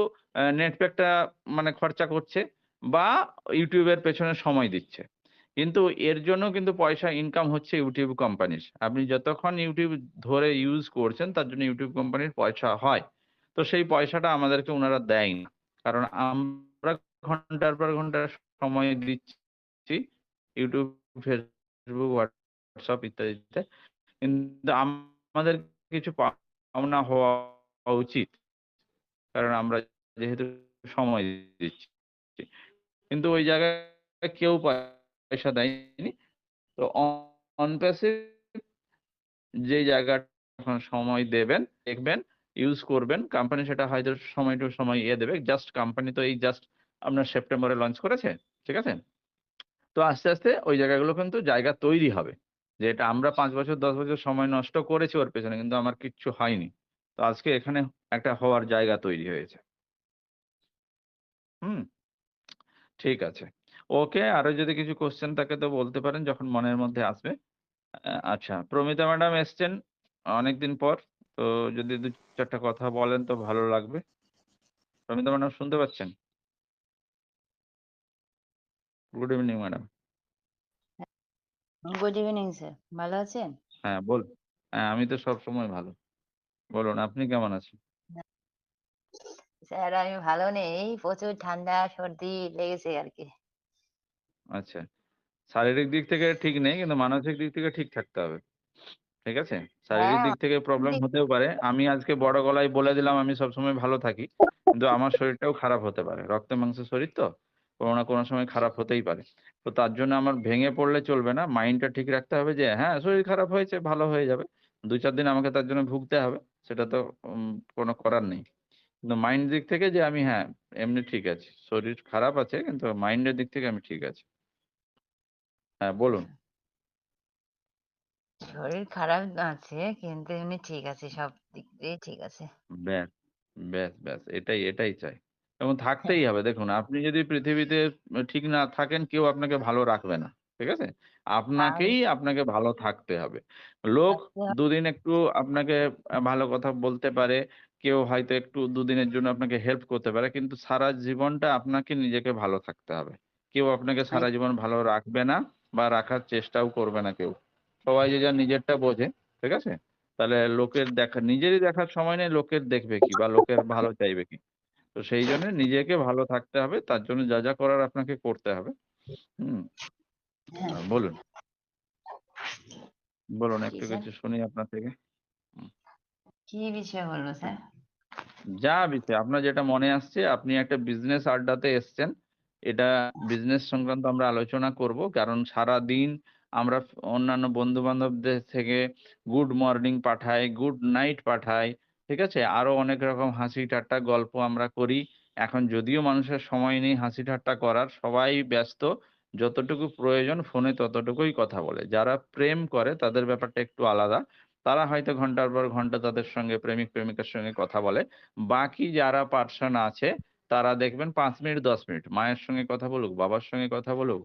নেট প্যাকটা মানে খরচা করছে বা YouTube এর পেছনে সময় দিচ্ছে। কিন্তু এর জন্য কিন্তু পয়সা ইনকাম হচ্ছে YouTube কোম্পানির। আপনি যতক্ষণ YouTube ধরে ইউজ করছেন তার জন্য YouTube কোম্পানির পয়সা হয়। তো সেই পয়সাটা আমাদেরকে উনারা দেয় না। কারণ আমরা ঘন্টার পর ঘন্টা সময় দিচ্ছি YouTube, Facebook, WhatsApp ইত্যাদিতে। কিন্তু আমাদের কিছু পাওনা হওয়া উচিত। কারণ আমরা যেহেতু সময় দিচ্ছি। কিন্তু ওই জায়গায় কেউ পয়সা দেয়নি। তো অন প্যাসিভ যে জায়গাটা এখন সময় দেবেন, দেখবেন, ইউজ করবেন। কোম্পানি সেটা হয়তো সময় টু সময় দেবে। জাস্ট কোম্পানি তো এই জাস্ট আপনার সেপ্টেম্বরে লঞ্চ করেছে। ঠিক আছে? তো আস্তে, আস্তে ওই জায়গাগুলো কিন্তু জায়গা তৈরি হবে। যে এটা আমরা ৫ বছর ১০ বছর সময় নষ্ট করেছি ওর পেছনে কিন্তু আমার কিচ্ছু হয়নি। তো আজকে এখানে একটা হওয়ার জায়গা তৈরি হয়েছে। হুম? ঠিক আছে। ওকে আরো যদি কিছু কোয়েশ্চেন থাকে তো বলতে পারেন যখন মনের মধ্যে আসবে। আচ্ছা প্রমিতা ম্যাডাম এসছেন অনেকদিন পর। তো যদি ২-৪ টা কথা বলেন তো ভালো লাগবে। প্রমিতা ম্যাডাম শুনতে পাচ্ছেন? Good evening madam. Good evening sir. ভালো আছেন? হ্যাঁ, হ্যাঁ, আমি তো সবসময় ভালো। বলুন আপনি কেমন আছেন? স্যার আমি ভালো নেই। এই প্রচুর ঠান্ডা, সর্দি লেগেছে আরকি। আচ্ছা। শারীরিক দিক থেকে ঠিক নেই কিন্তু মানসিক দিক থেকে ঠিক থাকতে হবে। ঠিক আছে? শারীরিক হ্যাঁ, দিক থেকে প্রবলেম হতেও পারে। আমি আজকে বড় গলায় বলে দিলাম আমি সবসময় ভালো থাকি। কিন্তু আমার শরীরটাও খারাপ হতে পারে। রক্তে মাংসের শরীর তো। কোনো না কোনো সময় খারাপ হতেই পারে। তো তার জন্য আমার ভেঙে পড়লে চলবে না। মাইন্ডটা ঠিক রাখতে হবে যে হ্যাঁ, শরীর খারাপ হয়েছে, ভালো হয়ে যাবে। ২-৪ দিন আমাকে তার জন্য ভুগতে হবে। সেটা তো কোনো করার নেই। কিন্তু মাইন্ড দিক থেকে যে আমি হ্যাঁ, এমনি ঠিক আছি। শরীর খারাপ আছে কিন্তু মাইন্ডের দিক থেকে আমি ঠিক আছি। হ্যাঁ, বলুন। শরীর খারাপ আছে কিন্তু এমনি ঠিক আছে। সব দিক দিয়ে ঠিক আছে। ব্যাস, ব্যাস। এটাই চাই। এবং থাকতেই হবে। দেখুন আপনি যদি পৃথিবীতে ঠিক না থাকেন কেউ আপনাকে ভালো রাখবে না। ঠিক আছে? আর আপনাকে ভালো থাকতে হবে। লোক থাকতে হবে। ২ দিন একটু আপনাকে ভালো কথা বলতে পারে। কেউ হয়তো একটু ২ দিনের জন্য আপনাকে হেল্প করতে পারে। কিন্তু সারা জীবনটা আপনাকে নিজেকে ভালো থাকতে হবে। কেউ আপনাকে সারা জীবন ভালো রাখবে না বা রাখার চেষ্টাও করবে না কেউ। সবাই যে যার নিজেরটা বোঝে। ঠিক আছে? তাহলে লোকের দেখা নিজেরই দেখার সময় নেই লোকের দেখবে কি বা লোকের ভালো চাইবে কি? তো সেই জন্য নিজেকে ভালো থাকতে হবে। তার জন্য যা করার আপনাকে করতে হবে। হুম? হ্যাঁ, বলুন, বলুন কি একটু স্যার? কিছু শুনি আপনার থেকে। হুম। কি বিষয়ে বলবো স্যার? যা বিষয় আপনার যেটা মনে আসছে আপনি একটা বিজনেস আড্ডাতে এসছেন। এটা বিজনেস সংক্রান্ত আমরা আলোচনা করব। কারণ সারাদিন আমরা অন্যান্য বন্ধু-বান্ধবদের থেকে গুড মর্নিং পাঠাই, গুড নাইট পাঠাই। ঠিক আছে? আরো অনেক রকম হাসি ঠাট্টা গল্প আমরা করি। এখন যদিও মানুষের সময় নেই হাসি ঠাট্টা করার, সবাই ব্যস্ত। যতটুকু প্রয়োজন ফোনে ততটুকুই কথা বলে। যারা প্রেম করে তাদের ব্যাপারটা একটু আলাদা। তারা হয়তো ঘন্টার পর ঘন্টা তাদের সঙ্গে প্রেমিক-প্রেমিকার সঙ্গে কথা বলে। বাকি যারা পার্সন আছে তারা দেখবেন ৫ মিনিট ১০ মিনিট মায়ের সঙ্গে কথা বলুক, বাবার সঙ্গে কথা বলুক,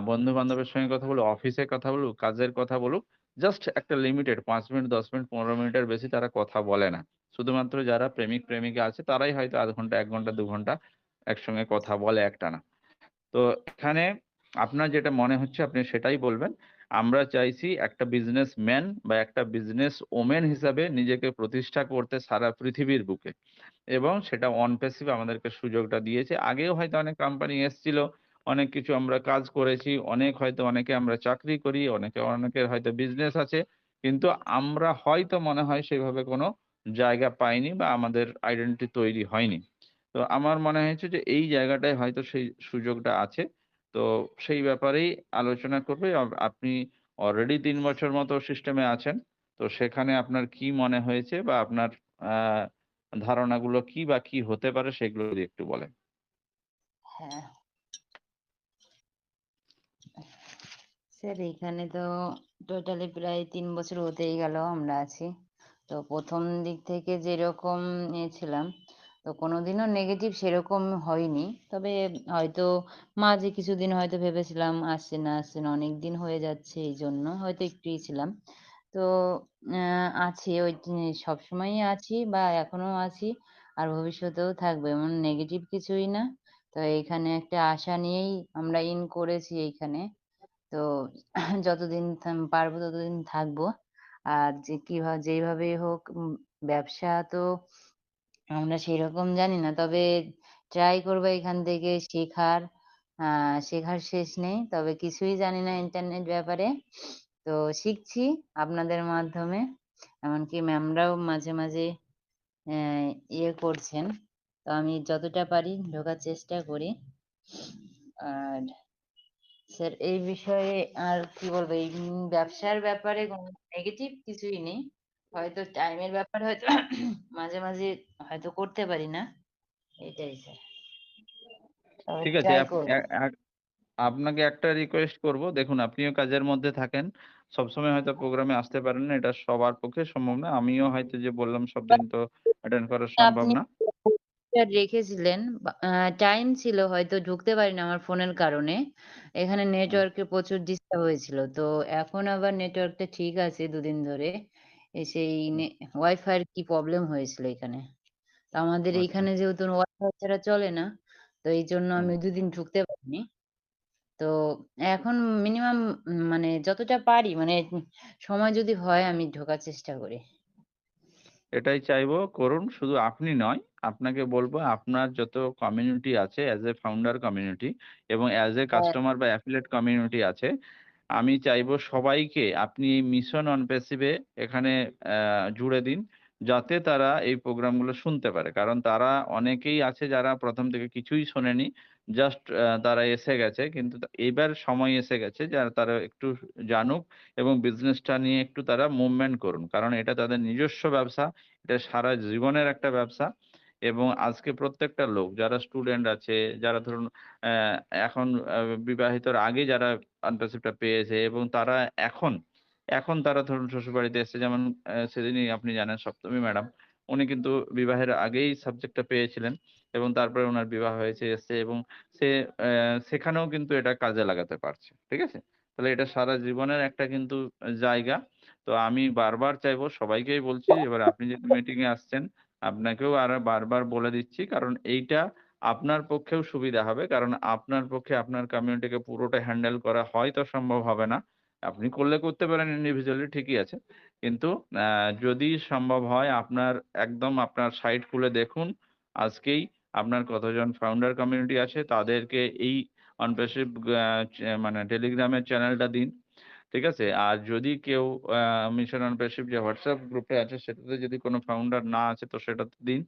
বন্ধু-বান্ধবের সঙ্গে কথা বলুক, অফিসে কথা বলুক, কাজের কথা বলুক, জাস্ট একটা লিমিটেড ৫ মিনিট, ১০ মিনিট, ১৫ মিনিটের বেশি তারা কথা বলে না। শুধুমাত্র যারা প্রেমিক-প্রেমিকা আছে তারাই হয়তো ০.৫ ঘন্টা, ১ ঘন্টা, ২ ঘন্টা একসঙ্গে কথা বলে একটানা। তো এখানে আপনার যেটা মনে হচ্ছে আপনি সেটাই বলবেন। আমরা চাইছি একটা বিজনেসম্যান বা একটা বিজনেস ওম্যান হিসাবে নিজেকে প্রতিষ্ঠা করতে সারা পৃথিবীর বুকে। এবং সেটা অন প্যাসিভ আমাদেরকে সুযোগটা দিয়েছে। আগেও হয়তো অনেক কোম্পানি এসছিল, অনেক কিছু আমরা কাজ করেছি, অনেকে আমরা চাকরি করি, অনেকের হয়তো বিজনেস আছে। কিন্তু আমরা হয়তো মনে হয় সেভাবে কোনো জায়গা পাইনি বা আমাদের আইডেন্টিটি তৈরি হয়নি। তো আমার মনে হয়েছে যে এই জায়গাটায় হয়তো সেই সুযোগটা আছে। তো সেই ব্যাপারেই আলোচনা করবে। আপনি অলরেডি ৩ বছর মতো সিস্টেমে আছেন। তো সেখানে আপনার কি মনে হয়েছে বা আপনার আ ধারণাগুলো কি বা কি হতে পারে সেগুলো যদি একটু বলেন? হ্যাঁ, স্যার এখানে তো টোটালি প্রায় ৩ বছর হতেই গেল আমরা আছি। তো ১ম দিক থেকে যেরকম ছিলাম, তো কোনোদিনও নেগেটিভ সেরকম হয়নি। তবে হয়তো মাঝে কিছুদিন হয়তো ভেবেছিলাম আসছে না অনেকদিন হয়ে যাচ্ছে এইজন্য হয়তো একটু ছিলাম। তো আছি সবসময়ই আছি বা এখনো আছি আর ভবিষ্যতেও থাকবো। এমন নেগেটিভ কিছুই না। তো এখানে একটা আশা নিয়েই আমরা করেছি এইখানে। তো যতদিন পারবো ততদিন থাকবো। আর যে যেইভাবেই হোক ব্যবসা তো আমরা সেরকম জানি না। তবে ট্রাই করবো এখান থেকে শেখার। আ শেখার শেষ নেই। তবে কিছুই জানি না ইন্টারনেট ব্যাপারে। তো শিখছি আপনাদের মাধ্যমে। এমনকি ম্যামরাও মাঝে মাঝে অ্যা করছেন। তো আমি যতটা পারি ঢোকার চেষ্টা করি। আর স্যার এই বিষয়ে আর কি বলবো? এই ব্যবসার ব্যাপারে কোনো নেগেটিভ কিছুই নেই। হয়তো টাইমের ব্যাপারে হয়তো মাঝে মাঝে হয়তো করতে পারি না। এটাই স্যার। তবে ঠিক আছে। ট্রাই আপ করব। এ এক আপনাকে একটা রিকোয়েস্ট করব। দেখুন আপনিও কাজের মধ্যে থাকেন। সবসময় হয়তো প্রোগ্রামে আসতে পারেন না। এটা সবার পক্ষে সম্ভব না। আমিও হয়তো যে বললাম সব দিন তো অ্যাটেন্ড করা সম্ভব আপনি না। রেখেছিলেন বা টাইম ছিল হয়তো ঢুকতে পারিনি আমার ফোনের কারণে। এখানে হুম, নেটওয়ার্কের প্রচুর ডিস্টার্ব হয়েছিল। তো এখন আবার নেটওয়ার্কটা ঠিক আছে ২ দিন ধরে। সেই হুম। ওয়াইফাই এর কি প্রবলেম হয়েছিল এখানে। তো আমাদের আচ্ছা। এইখানে যেহেতু ওয়াইফাই ছাড়া চলে না, তো এইজন্য হুম। আমি ২ দিন ঢুকতে পারিনি। তো এখন মিনিমাম মানে যতটা পারি মানে সময় যদি হয় আমি ঢোকার চেষ্টা করি। এটাই চাইবো করুন। শুধু আপনি নয়, আপনাকে বলব আপনার যত কমিউনিটি আছে অ্যাজ এ ফাউন্ডার কমিউনিটি এবং অ্যাজ এ হ্যাঁ, কাস্টমার বা অ্যাফিলিয়েট কমিউনিটি আছে, আমি চাইবো সবাইকে আপনি এই মিশন অন প্যাসিভ এ এখানে জুড়ে দিন। যাতে তারা এই প্রোগ্রামগুলো শুনতে পারে। কারণ তারা অনেকেই আছে যারা ১ম থেকে কিছুই শোনেনি। জাস্ট তারা এসে গেছে। কিন্তু এবার সময় এসে গেছে তারা একটু জানুক এবং বিজনেসটা নিয়ে একটু তারা মুভমেন্ট করুন। কারণ এটা তাদের নিজস্ব ব্যবসা। এটা সারা জীবনের একটা ব্যবসা এবং আজকে প্রত্যেকটা লোক যারা স্টুডেন্ট আছে, যারা ধরুন অ্যা এখন বিবাহিতর আগে যারা আন্টারশিপটা পেয়েছে এবং তারা এখন, এখন তারা ধরুন শ্বশুরবাড়িতে এসছে যেমন সেদিনই আপনি জানেন সপ্তমী ম্যাডাম, উনি কিন্তু বিবাহের আগেই সাবজেক্টটা পেয়েছিলেন এবং তারপরে উনার বিবাহ হয়েছে, এসছে এবং সে সেখানেও কিন্তু এটা কাজে লাগাতে পারছে। ঠিক আছে? তাহলে এটা সারা জীবনের একটা কিন্তু জায়গা। তো আমি বারবার চাইবো সবাইকেই বলছি, এবার আপনি যেহেতু মিটিং এ আসছেন, আপনাকেও বারবার বলে দিচ্ছি। কারণ এইটা আপনার পক্ষেও সুবিধা হবে। কারণ আপনার পক্ষে আপনার কমিউনিটিকে পুরোটা হ্যান্ডেল করা হয়তো সম্ভব হবে না। আপনি করলে করতে পারেন ইন্ডিভিজুয়ালি ঠিকই আছে। কিন্তু আ যদি সম্ভব হয় একদম আপনার সাইট খুলে দেখুন আজকেই আপনার কতজন ফাউন্ডার কমিউনিটি আছে তাদেরকে এই অনপ্যাসিভ আ মানে টেলিগ্রামের চ্যানেলটা দিন। ঠিক আছে? আর যদি কেউ আ মিশন অন প্যাসিভ যে WhatsApp গ্রুপে আছে সেটাতে যদি কোনো ফাউন্ডার না আছে তো সেটাতে দিন।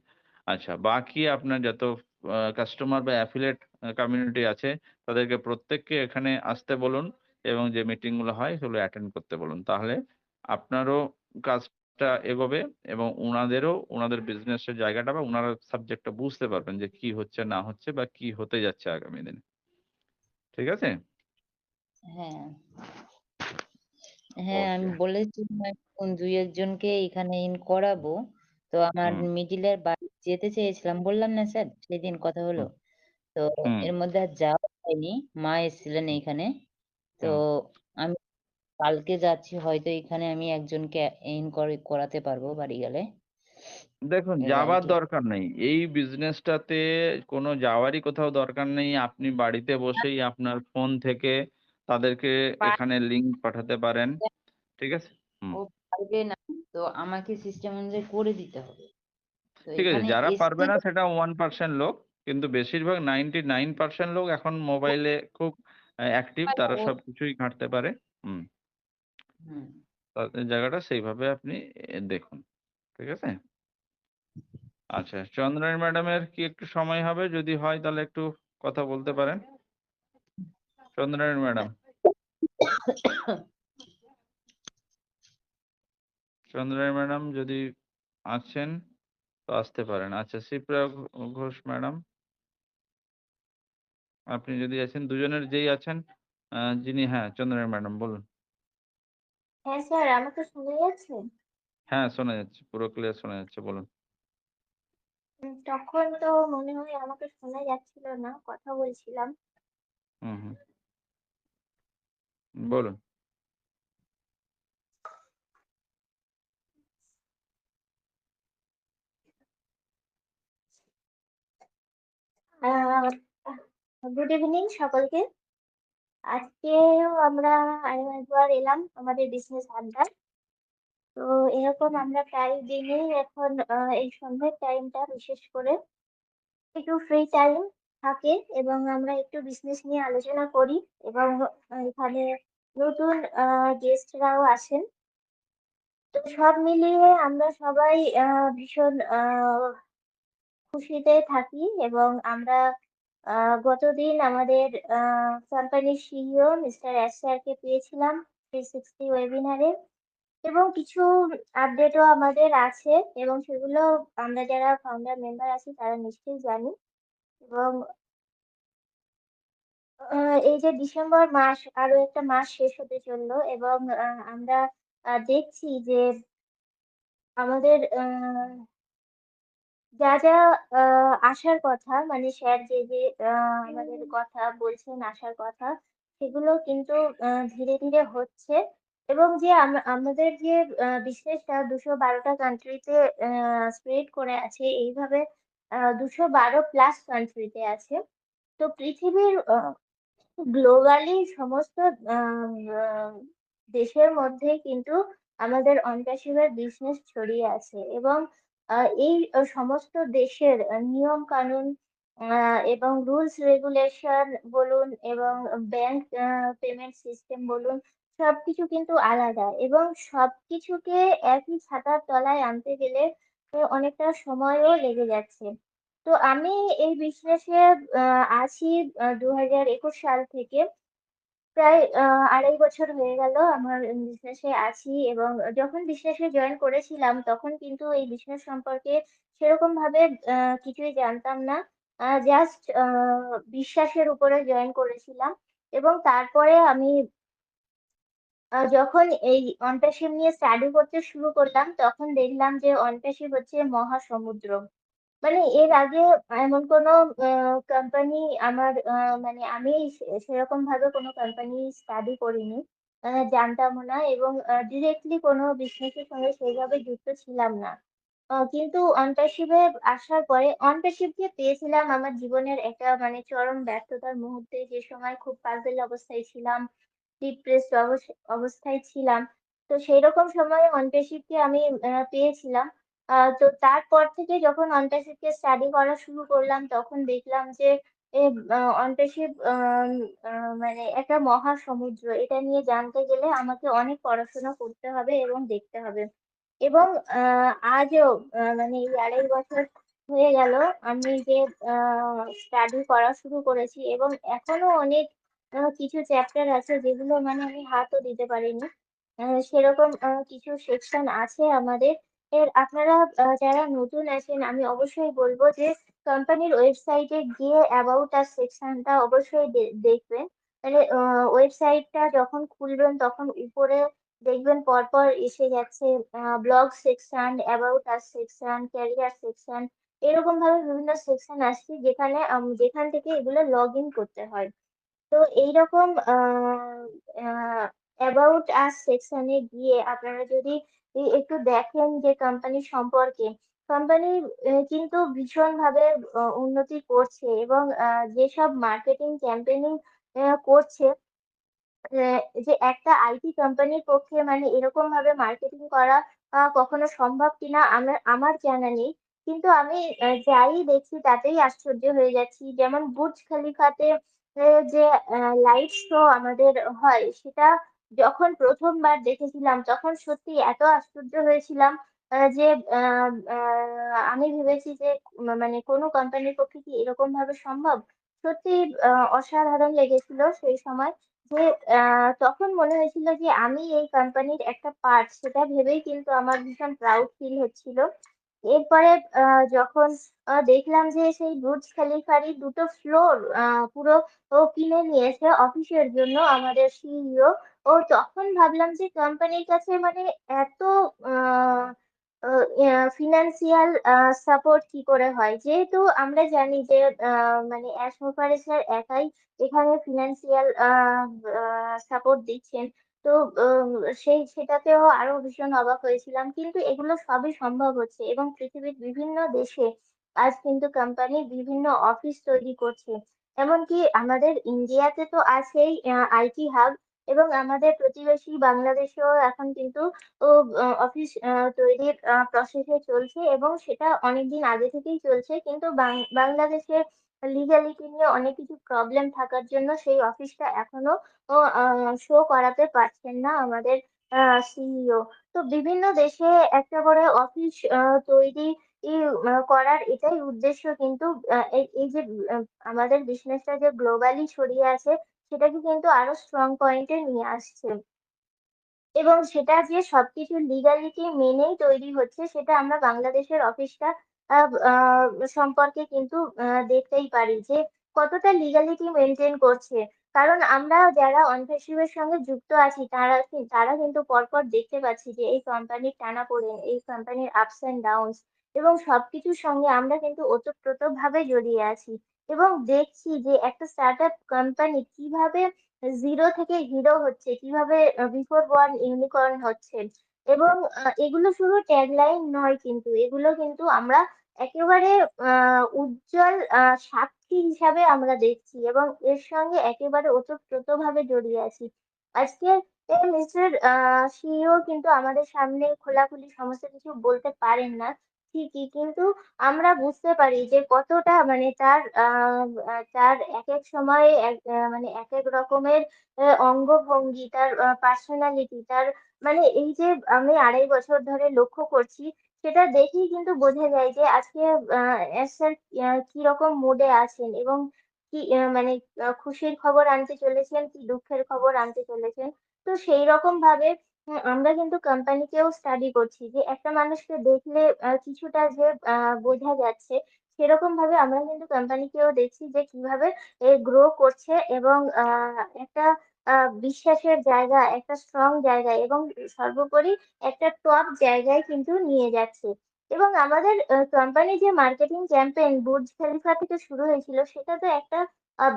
আচ্ছা বাকি আপনার যত কাস্টমার বা অ্যাফিলিয়েট কমিউনিটি আছে তাদেরকে প্রত্যেককে এখানে আসতে বলুন এবং যে মিটিং গুলো হয় সেগুলো অ্যাটেন্ড করতে বলুন। তাহলে আপনারও কাজটা এগোবে এবং উনাদেরও উনাদের বিজনেসের জায়গাটা বা উনারা সাবজেক্টটা বুঝতে পারবেন যে কি হচ্ছে না হচ্ছে বা কি হতে যাচ্ছে আগামী দিনে। ঠিক আছে? হ্যাঁ। হ্যাঁ, আমি ওকে। বলেছিলাম এখন ২-১ জনকে এখানে করাবো। তো আমার হুম, মিডল এর বাড়ি যেতে চেয়েছিলাম। বললাম না স্যার সেদিন কথা হলো। হুম, তো হুম, এর মধ্যে আর যাওয়া হয়নি। মা এসেছিলেন হুম, এইখানে। তো হুম। আমি কালকে যাচ্ছি হয়তো এখানে আমি একজনকে করাতে পারবো বাড়ি গেলে। দেখুন, এই যাবার আরকি। দরকার নেই। এই বিজনেসটাতে কোনো যাওয়ারই কোথাও দরকার নেই। আপনি বাড়িতে বসেই আপনার ফোন থেকে তাদেরকে এখানে লিংক পাঠাতে পারেন। ঠিক আছে? হুম। ও পারবে না। তো আমাকে সিস্টেম অনুযায়ী করে দিতে হবে। তো ঠিক আছে, এখানে যারা পারবে এসছি না সেটা 1% লোক। কিন্তু বেশিরভাগ 99% লোক এখন মোবাইলে খুব অ্যাক্টিভ। তারা ও সবকিছুই ঘাঁটতে পারে। হুম। হুম। তাদের জায়গাটা সেইভাবে আপনি দেখুন। ঠিক আছে? আচ্ছা, চন্দ্রানী ম্যাডামের কি একটু সময় হবে? যদি হয় তাহলে একটু কথা বলতে পারেন। চন্দ্রানী ম্যাডাম, চন্দ্রানী ম্যাডাম যদি আছেন তো আসতে পারেন। আচ্ছা, শিপ্রা ঘোষ ম্যাডাম, আপনি যদি আছেন, দুজনের যেই আছেন যিনি হ্যাঁ, চন্দ্রানী ম্যাডাম বলুন। হ্যাঁ স্যার, আমাকে শোনা যাচ্ছে? হ্যাঁ, শোনা যাচ্ছে। পুরো ক্লিয়ার শোনা যাচ্ছে। বলুন। তখন তো মনে হয় আমাকে শোনা যাচ্ছিল না, কথা বলছিলাম। হুম, হুম। বলুন। আহ গুড ইভিনিং সকলকে। আজকেও আমরা আরো একবার এলাম আমাদের বিজনেস আড্ডায়। তো এরকম আমরা প্রায় দিনই এখন এই সন্ধ্যের টাইমটা বিশেষ করে একটু ফ্রি টাইম থাকে এবং আমরা একটু বিজনেস নিয়ে আলোচনা করি এবং এখানে নতুন গেস্টরাও আসেন। তো সব মিলিয়ে আমরা সবাই ভীষণ খুশিতে থাকি এবং আমরা গতদিন আমাদের কোম্পানির সিইও মিস্টার এস স্যারকে পেয়েছিলাম 360 ওয়েবিনারে এবং কিছু আপডেটও আমাদের আছে এবং সেগুলো আমরা যারা ফাউন্ডার মেম্বার আছি তারা নিশ্চয়ই জানি এবং এই যে ডিসেম্বর মাস আরো একটা মাস শেষ হতে চললো এবং আমরা দেখছি যে আমাদের যা আসার কথা মানে স্যার যে আমাদের কথা বলছেন আসার কথা সেগুলো কিন্তু ধীরে ধীরে হচ্ছে এবং যে আমাদের যে বিজনেসটা 212টা কান্ট্রিতে স্প্রেড করে আছে এইভাবে 212+ কান্ট্রিতে আছে। তো পৃথিবীর গ্লোবালি সমস্ত আম আ দেশের মধ্যেই কিন্তু আমাদের অনপ্যাসিভের বিজনেস ছড়িয়ে আছে এবং আ এই সমস্ত দেশের নিয়ম-কানুন আ এবং রুলস রেগুলেশন বলুন এবং ব্যাংক পেমেন্ট সিস্টেম বলুন, সবকিছু কিন্তু আলাদা এবং সবকিছুকে একই ছাতার তলায় আনতে গেলে অনেকটা সময়ও লেগে যাচ্ছে। তো আমি এই বিজনেসে আ আছি ২০২১ সাল থেকে। প্রায় ২.৫ বছর হয়ে গেল আমার বিজনেসে আছি এবং যখন বিজনেসে জয়েন করেছিলাম তখন কিন্তু এই বিজনেস সম্পর্কে সেরকমভাবে কিছুই জানতাম না। জাস্ট বিশ্বাসের উপরে জয়েন করেছিলাম এবং তারপরে আমি যখন এই অন্টাসিপ নিয়ে স্টাডি করতে শুরু করলাম তখন দেখলাম যে অন্টাসিপ হচ্ছে মহাসমুদ্র। মানে এর আগে এমন কোনো কোম্পানি আমার মানে আমি সেরকমভাবে কোনো কোম্পানি স্টাডি করিনি। জানতামও না এবং ডিরেক্টলি কোনো বিজনেসের সঙ্গে সেইভাবে যুক্ত ছিলাম না। কিন্তু অন্টারশিপে আসার পরে অন্টারশিপ যে পেয়েছিলাম আমার জীবনের একটা মানে চরম ব্যর্থতার মুহূর্তে যে সময় খুব পাজল অবস্থায় ছিলাম, ডিপ্রেসড অবস্থায় ছিলাম। তো সেইরকম সময়ে অন্টারশিপকে আমি পেয়েছিলাম। তো তারপর থেকে যখন অন্টারশিপকে স্টাডি করা শুরু করলাম তখন দেখলাম যে এ অন্টারশিপ আ মানে একটা মহাসমুদ্র। এটা নিয়ে জানতে গেলে আমাকে অনেক পড়াশোনা করতে হবে এবং দেখতে হবে। এবং আ আজও মানে এই ২.৫ বছর হয়ে গেল আমি যে আ স্টাডি করা শুরু করেছি এবং এখনো অনেক কিছু চ্যাপ্টার আছে যেগুলো মানে আমি হাতও দিতে পারিনি। সেরকম কিছু সেকশন আছে আমাদের। আপনারা যারা নতুন আছেন আমি অবশ্যই বলব যে কোম্পানির ওয়েবসাইটে গিয়ে অ্যাবাউট আস সেকশনটা অবশ্যই দেখবেন। মানে ওয়েবসাইটটা যখন খুলবেন তখন উপরে দেখবেন পরপর এসে যাচ্ছে blog section, about us section, career section, এরকম ভাবে বিভিন্ন সেকশন আসছে যেখান থেকে এগুলো লগ ইন করতে হয়। তো এইরকম অ্যাবাউট আস সেকশনে গিয়ে আপনারা যদি একটু দেখেন যে কোম্পানি সম্পর্কে, কোম্পানি কিন্তু ভীষণভাবে উন্নতি করছে এবং যেসব মার্কেটিং ক্যাম্পেইনিং করছে, যে একটা আইটি কোম্পানির পক্ষে মানে এরকম ভাবে মার্কেটিং করা কখনো সম্ভব কিনা আমার জানা নেই। কিন্তু আমি যাই দেখছি তাতেই আশ্চর্য হয়ে যাচ্ছি। যেমন বুর্জ খলিফাতে যে লাইট শো আমাদের হয়, সেটা যখন প্রথমবার দেখেছিলাম তখন সত্যি এত আশ্চর্য হয়েছিলাম যে আমি ভেবেছি যে মানে কোনো কোম্পানির পক্ষে কি এরকম ভাবে সম্ভব? সত্যি অসাধারণ লেগেছিল সেই সময়। যে তখন মনে হয়েছিল যে আমি এই কোম্পানির একটা পার্ট, সেটা ভেবেই কিন্তু আমার ভীষণ প্রাউড ফিল হচ্ছিল। এরপরে যখন দেখলাম যে সেই বুর্জ খলিফারই 2টো ফ্লোর পুরো ও কিনে নিয়েছে অফিসের জন্য আমাদের সিইও। ও তখন ভাবলাম যে কোম্পানির কাছে মানে এত ফিনান্সিয়াল সাপোর্ট কি করে হয়, যেহেতু আমরা জানি যে মানে অ্যাশ মুখার্জি একাই এখানে ফিনান্সিয়াল সাপোর্ট দিচ্ছেন। তো সেটাতেও আরো ভীষণ অবাক হয়েছিলাম, কিন্তু এগুলো সবই সম্ভব হচ্ছে এবং পৃথিবীর বিভিন্ন দেশে আজ কিন্তু কোম্পানি বিভিন্ন অফিস তৈরি করছে। এমনকি আমাদের ইন্ডিয়াতে তো আছেই আইটি হাব, এবং আমাদের প্রতিবেশী বাংলাদেশেও এখন কিন্তু ও অফিস তৈরির প্রসেসে চলছে এবং সেটা অনেকদিন আগে থেকেই চলছে, কিন্তু বাংলাদেশে লিগ্যালিটি নিয়ে অনেক কিছু প্রবলেম থাকার জন্য সেই অফিসটা এখনো শো করাতে পারছেন না আমাদের সিইও। তো বিভিন্ন দেশে একটা করে অফিস তৈরি করার এটাই উদ্দেশ্য, কিন্তু এই যে আমাদের বিজনেসটা যে গ্লোবালি ছড়িয়ে আছে, সেটাকে কিন্তু আরো স্ট্রং পয়েন্টে নিয়ে আসছে। এবং সেটা যে সবকিছু লিগ্যালিটি মেনেই তৈরি হচ্ছে, সেটা আমরা বাংলাদেশের অফিসটা সম্পর্কে কিন্তু দেখতেই পারি যে কতটা লিগ্যালিটি মেনটেন করছে। কারণ আমরা যারা অনফেসিভের সঙ্গে যুক্ত আছি তারা কিন্তু পরপর দেখতে পাচ্ছি যে এই কোম্পানির টানাপোড়েন, এই কোম্পানির আপস অ্যান্ড ডাউনস, এবং সবকিছুর সঙ্গে আমরা কিন্তু ওতপ্রোত ভাবে জড়িয়ে আছি এবং দেখছি যে একটা স্টার্ট আপ কোম্পানি কিভাবে জিরো থেকে হিরো হচ্ছে, কিভাবে বিফোর বর্ন ইউনিকর্ন হচ্ছে। এবং এগুলো শুধু ট্যাগলাইন নয়, কিন্তু এগুলো কিন্তু আমরা একেবারে উজ্জ্বল সাক্ষী হিসাবে আমরা দেখছি এবং এর সঙ্গে একেবারে ওতপ্রোতভাবে জড়িয়ে আছি। আজকে মিস্টার সিইও কিন্তু আমাদের সামনে খোলাখুলি সমস্ত কিছু বলতে পারেন না ঠিকই, কিন্তু আমরা বুঝতে পারি যে কতটা মানে তার এক এক সময়ে মানে এক এক রকমের অঙ্গভঙ্গি, তার পার্সোনালিটি, তার মানে এই যে আমি 2.5 বছর ধরে লক্ষ্য করছি, সেটা দেখেই কিন্তু বোঝা যায় যে আজকে স্যার কি রকম মুডে আছেন এবং কি মানে খুশির খবর আনতে চলেছেন কি দুঃখের খবর আনতে চলেছেন। তো সেই রকম ভাবে আমরা কিন্তু কোম্পানিকেও স্টাডি করছি যে একটা মানুষকে দেখলে কিছুটা যে বোঝা যাচ্ছে, সেরকম ভাবে আমরা কিন্তু কোম্পানিকেও দেখছি যে কিভাবে গ্রো করছে এবং একটা বিশ্বাসের জায়গা, একটা স্ট্রং জায়গা এবং সর্বোপরি একটা টপ জায়গায় কিন্তু নিয়ে যাচ্ছে। এবং আমাদের কোম্পানি যে মার্কেটিং ক্যাম্পেইন বুর্জ খলিফা থেকে শুরু হয়েছিল, সেটা তো একটা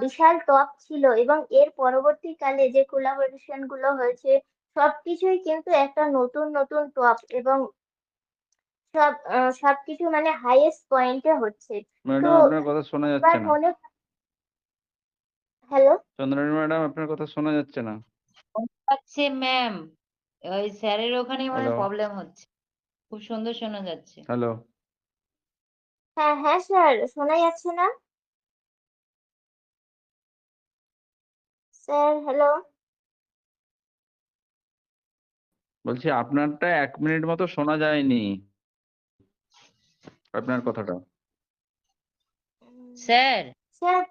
বিশাল টপ ছিল এবং এর পরবর্তীকালে যে কোলাবোরেশন গুলো হয়েছে, সবকিছুই কিন্তু একটা নতুন নতুন টপ এবং সবকিছু মানে হাইয়েস্ট পয়েন্টে হচ্ছে। তো ম্যাডাম আপনার কথা শোনা এবার যাচ্ছে না। মনে, হ্যালো, চন্দ্রানী ম্যাডাম আপনার কথা শোনা যাচ্ছে না। যাচ্ছে ম্যাম, ওই স্যারের ওখানেই মনে হ্যালো, প্রবলেম হচ্ছে। খুব সুন্দর শোনা যাচ্ছে। হ্যালো। হ্যাঁ হ্যাঁ স্যার, শোনা যাচ্ছে না? Sir hello. বলছি আপনারটা 1 মিনিট মতো শোনা যায়নি আপনার কথাটা। স্যার, স্যার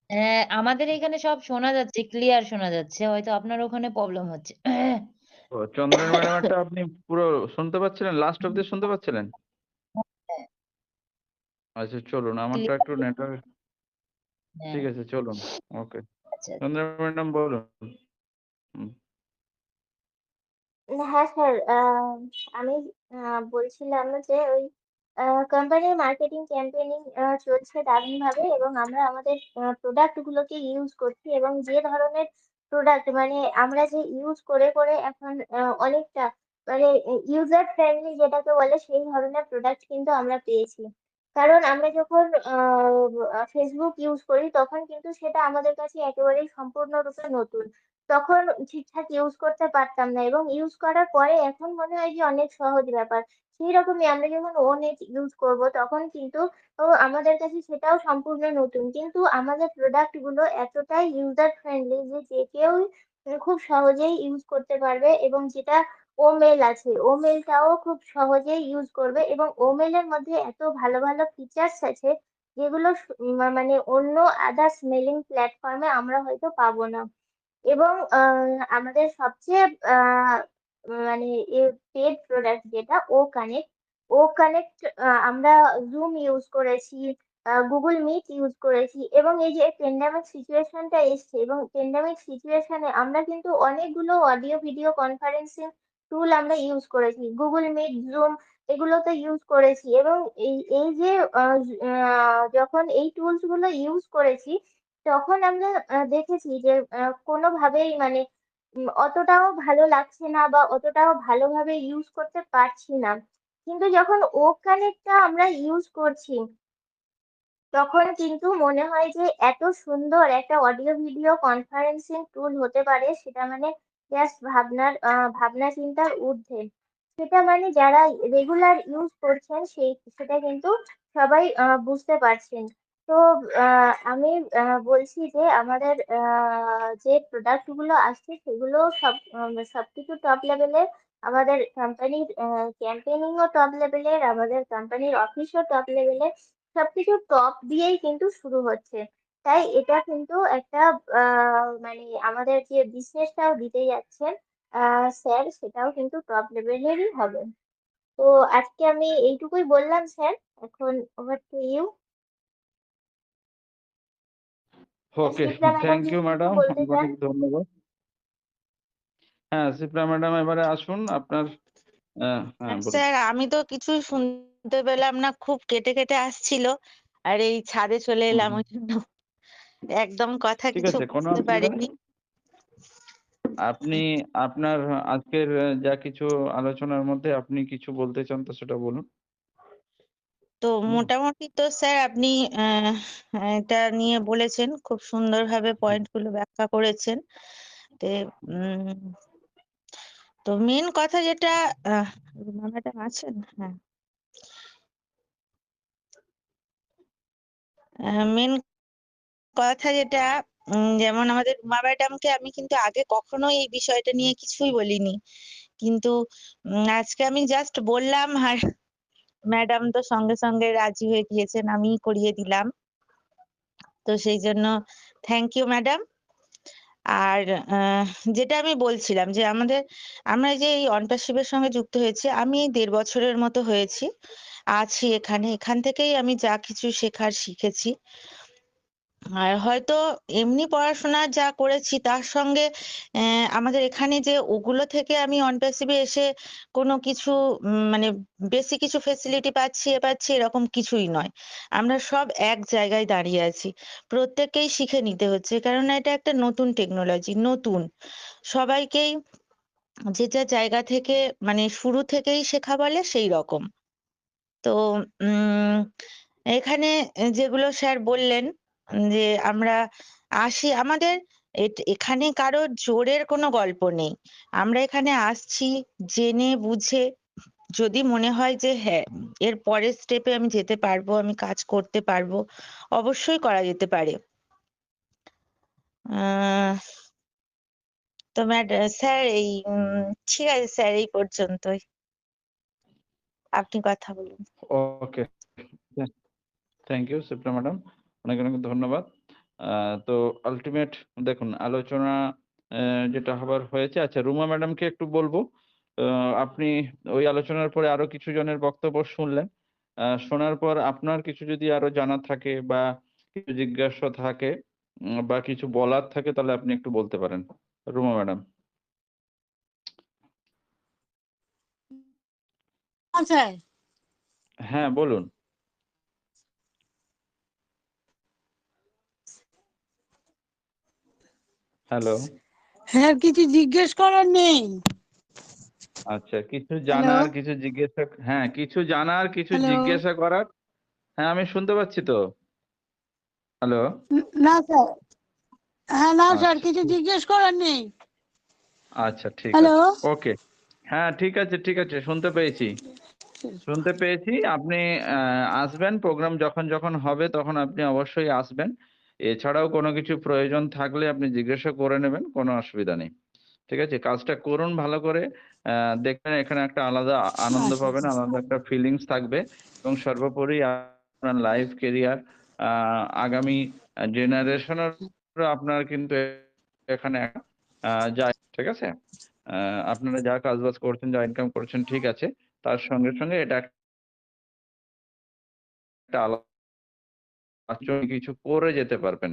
হ্যাঁ, আমাদের এখানে সব শোনা যাচ্ছে, ক্লিয়ার শোনা যাচ্ছে, হয়তো আপনার ওখানে প্রবলেম হচ্ছে। ও চন্দ্রানী ম্যাডামেরটা আপনি পুরো শুনতে পাচ্ছিলেন? লাস্ট অব্দি শুনতে পাচ্ছিলেন? আচ্ছা চলুন, আমারটা ক্লিয়ার, একটু নেটওয়ার্ক হ্যাঁ। ঠিক আছে চলুন। ওকে। আচ্ছা। চন্দ্রানী ম্যাডাম বলুন। হুম। হ্যাঁ স্যার, আমি বলছিলাম যে ওই কোম্পানির মার্কেটিং ক্যাম্পেইনিং চলছে দারুণভাবে এবং আমরা আমাদের প্রোডাক্ট গুলোকে ইউজ করছি এবং যে ধরনের প্রোডাক্ট মানে আমরা যে ইউজ করে করে এখন অনেকটা মানে ইউজার ফ্রেন্ডলি যেটাকে বলে সেই ধরনের প্রোডাক্ট কিন্তু আমরা পেয়েছি। কারণ আমরা যখন ফেসবুক ইউজ করি তখন কিন্তু সেটা আমাদের কাছে একেবারেই সম্পূর্ণরূপে নতুন। তখন ঠিকঠাক ইউজ করতে পারতাম না এবং ইউজ করার পরে এখন মনে হয় যে অনেক সহজ ব্যাপার। সেইরকমই আমরা যখন ওনেট ইউজ করব তখন কিন্তু আমাদের কাছে সেটাও সম্পূর্ণ নতুন। কিন্তু আমাদের প্রোডাক্ট গুলো এতটাই ইউজার ফ্রেন্ডলি যে যে কেউই খুব সহজেই ইউজ করতে পারবে এবং যেটা ওমেল আছে, ওমেলটাও খুব সহজেই ইউজ করবে এবং ওমেলের মধ্যে এত ভালো ভালো ফিচার্স আছে যেগুলো মানে অন্য আদার্স মেলিং প্ল্যাটফর্মে আমরা হয়তো পাবো না। এবং আমাদের সবচেয়ে মানে পেড প্রোডাক্ট যেটা ও কানেক্ট, ও কানেক্ট আমরা জুম ইউজ করেছি, গুগল মিট ইউজ করেছি এবং এই যে পেন্ডামিক সিচুয়েশনটা এসছে এবং পেন্ডামিক সিচুয়েশনে আমরা কিন্তু অনেকগুলো অডিও ভিডিও কনফারেন্সিং টুল আমরা ইউজ করেছি, গুগল মিট, জুম এগুলো তো ইউজ করেছি এবং এই এই যে যখন এই টুলস গুলো ইউজ করেছি তখন আমরা দেখেছি যে কোনোভাবেই মানে অতটাও ভালো লাগছে না বা অতটাও ভালোভাবে ইউজ করতে পারছি না। কিন্তু যখন ও কানেক্টটা আমরা ইউজ করছি তখন কিন্তু মনে হয় যে এত সুন্দর একটা অডিও ভিডিও কনফারেন্সিং টুল হতে পারে সেটা মানে জাস্ট ভাবনা চিন্তার ঊর্ধ্বে। সেটা মানে যারা রেগুলার ইউজ করছেন সেটা কিন্তু সবাই বুঝতে পারছেন। তো আমি বলছি যে আমাদের যে প্রোডাক্ট গুলো আসছে সেগুলো সবকিছু টপ লেভেলের। আমাদের কোম্পানির ক্যাম্পেইনিংও টপ লেভেলের, আমাদের কোম্পানির অফিসও টপ লেভেলের। সবকিছু টপ দিয়েই কিন্তু শুরু হচ্ছে। তাই এটা কিন্তু একটা মানে আমাদের যে বিজনেসটাও দিতে যাচ্ছেন স্যার সেটাও কিন্তু টপ লেভেলেরই হবে। তো আজকে আমি এইটুকুই বললাম স্যার। এখন over to you. Okay, Supra madam thank you যদি কিছু ম্যাডাম, বলতে অনেক চান। অনেক ধন্যবাদ। হ্যাঁ, সিপ্রা ম্যাডাম এবারে আসুন আপনার। হ্যাঁ বলুন। স্যার আমি তো কিছুই শুনতে পেলাম না, খুব কেটে কেটে আসছিল। আর এই ছাদে চলে হুম, এলাম, হুম। ওই জন্য একদম কথা ঠিক কিছু আছে, কোনো বুঝতে অসুবিধা নেই। পারিনি। আপনি আপনার আজকের যা কিছু আলোচনার মধ্যে আপনি কিছু বলতে চান তো সেটা বলুন। তো মোটামুটি তো স্যার আপনি আহ এটা নিয়ে বলেছেন, খুব সুন্দরভাবে পয়েন্টগুলো ব্যাখ্যা করেছেন। তে উম তো মেন কথা যেটা রুমা ম্যাডাম আছেন, হ্যাঁ, মেন কথা যেটা যেমন আমাদের রুমা ম্যাডামকে আমি কিন্তু আগে কখনো এই বিষয়টা নিয়ে কিছুই বলিনি, কিন্তু আজকে আমি জাস্ট বললাম আর ম্যাডাম তো সঙ্গে সঙ্গে রাজি হয়ে গিয়েছেন, আমিই করিয়ে দিলাম। তো সেই জন্য থ্যাংক ইউ ম্যাডাম। আর যেটা আমি বলছিলাম যে আমরা যে এই অন্টারশিপের সঙ্গে যুক্ত হয়েছি, আমি এই 1.5 বছরের মতো হয়েছি আছি এখানে। এখান থেকেই আমি যা কিছু শেখার শিখেছি। আর হয়তো এমনি পড়াশোনা যা করেছি তার সঙ্গে আমাদের এখানে যে ওগুলো থেকে আমি অনপ্যাসিভে এসে কোনো কিছু মানে বেশি কিছু ফেসিলিটি পাচ্ছি এরকম কিছুই নয়। আমরা সব এক জায়গায় দাঁড়িয়ে আছি, প্রত্যেককেই শিখে নিতে হচ্ছে, কারণ এটা একটা নতুন টেকনোলজি, নতুন সবাইকেই যে যার জায়গা থেকে মানে শুরু থেকেই শেখা বলে সেই রকম। তো উম এখানে যেগুলো স্যার বললেন যে আমরা আসি, আমাদের এখানে কারোর জোরের কোনো গল্প নেই। আমরা এখানে আসছি জেনে বুঝে, যদি মনে হয় যে হ্যাঁ এর পরের স্টেপে আমি যেতে পারবো, আমি কাজ করতে পারবো, অবশ্যই করা যেতে পারে। আহ তো স্যার এই ঠিক আছে স্যার, এই পর্যন্তই, আপনি কথা বলুন। ওকে, থ্যাংক ইউ সিপ্রা ম্যাডাম, অনেক অনেক ধন্যবাদ। তো আলটিমেট দেখুন আলোচনা যেটা হবার হয়েছে। আচ্ছা, রুমা ম্যাডামকে একটু বলবো, আপনি ওই আলোচনার পরে আরো কিছু জনের বক্তব্য শুনলেন। শোনার পর আপনার কিছু যদি আরো জানার থাকে বা কিছু জিজ্ঞাসা থাকে বা কিছু বলার থাকে তাহলে আপনি একটু বলতে পারেন, রুমা ম্যাডাম। স্যার হ্যাঁ, বলুন। হ্যালো। স্যার কিছু জিজ্ঞেস করার নেই। আচ্ছা, কিছু হ্যালো জানার, কিছু জিজ্ঞাসা, হ্যাঁ, কিছু জানার, কিছু হ্যালো জিজ্ঞাসা করার। হ্যাঁ, আমি শুনতে পাচ্ছি তো। হ্যালো। না স্যার, হ্যাঁ না স্যার আচ্ছা, কিছু জিজ্ঞেস করার নেই। আচ্ছা, ঠিক হ্যালো আছে। ওকে। হ্যাঁ, ঠিক আছে, ঠিক আছে। শুনতে পেয়েছি। শুনতে পেয়েছি। আপনি আসবেন, প্রোগ্রাম যখন, যখন হবে তখন আপনি অবশ্যই আসবেন। এছাড়াও কোনো কিছু প্রয়োজন থাকলে আপনি জিজ্ঞাসা করে নেবেন, কোনো অসুবিধা নেই। ঠিক আছে? কাজটা করুন ভালো করে। দেখবেন এখানে একটা আলাদা আনন্দ আচ্ছা পাবেন, আলাদা একটা ফিলিংস থাকবে এবং সর্বোপরি আপনার লাইফ ক্যারিয়ার আ আগামী জেনারেশনেরও আপনার কিন্তু এখানে যায়। ঠিক আছে? আ আপনারা যা কাজবাজ করছেন, যা ইনকাম করছেন ঠিক আছে। তার সঙ্গে, সঙ্গে এটা একটা আলাদা কিছু করে যেতে পারবেন।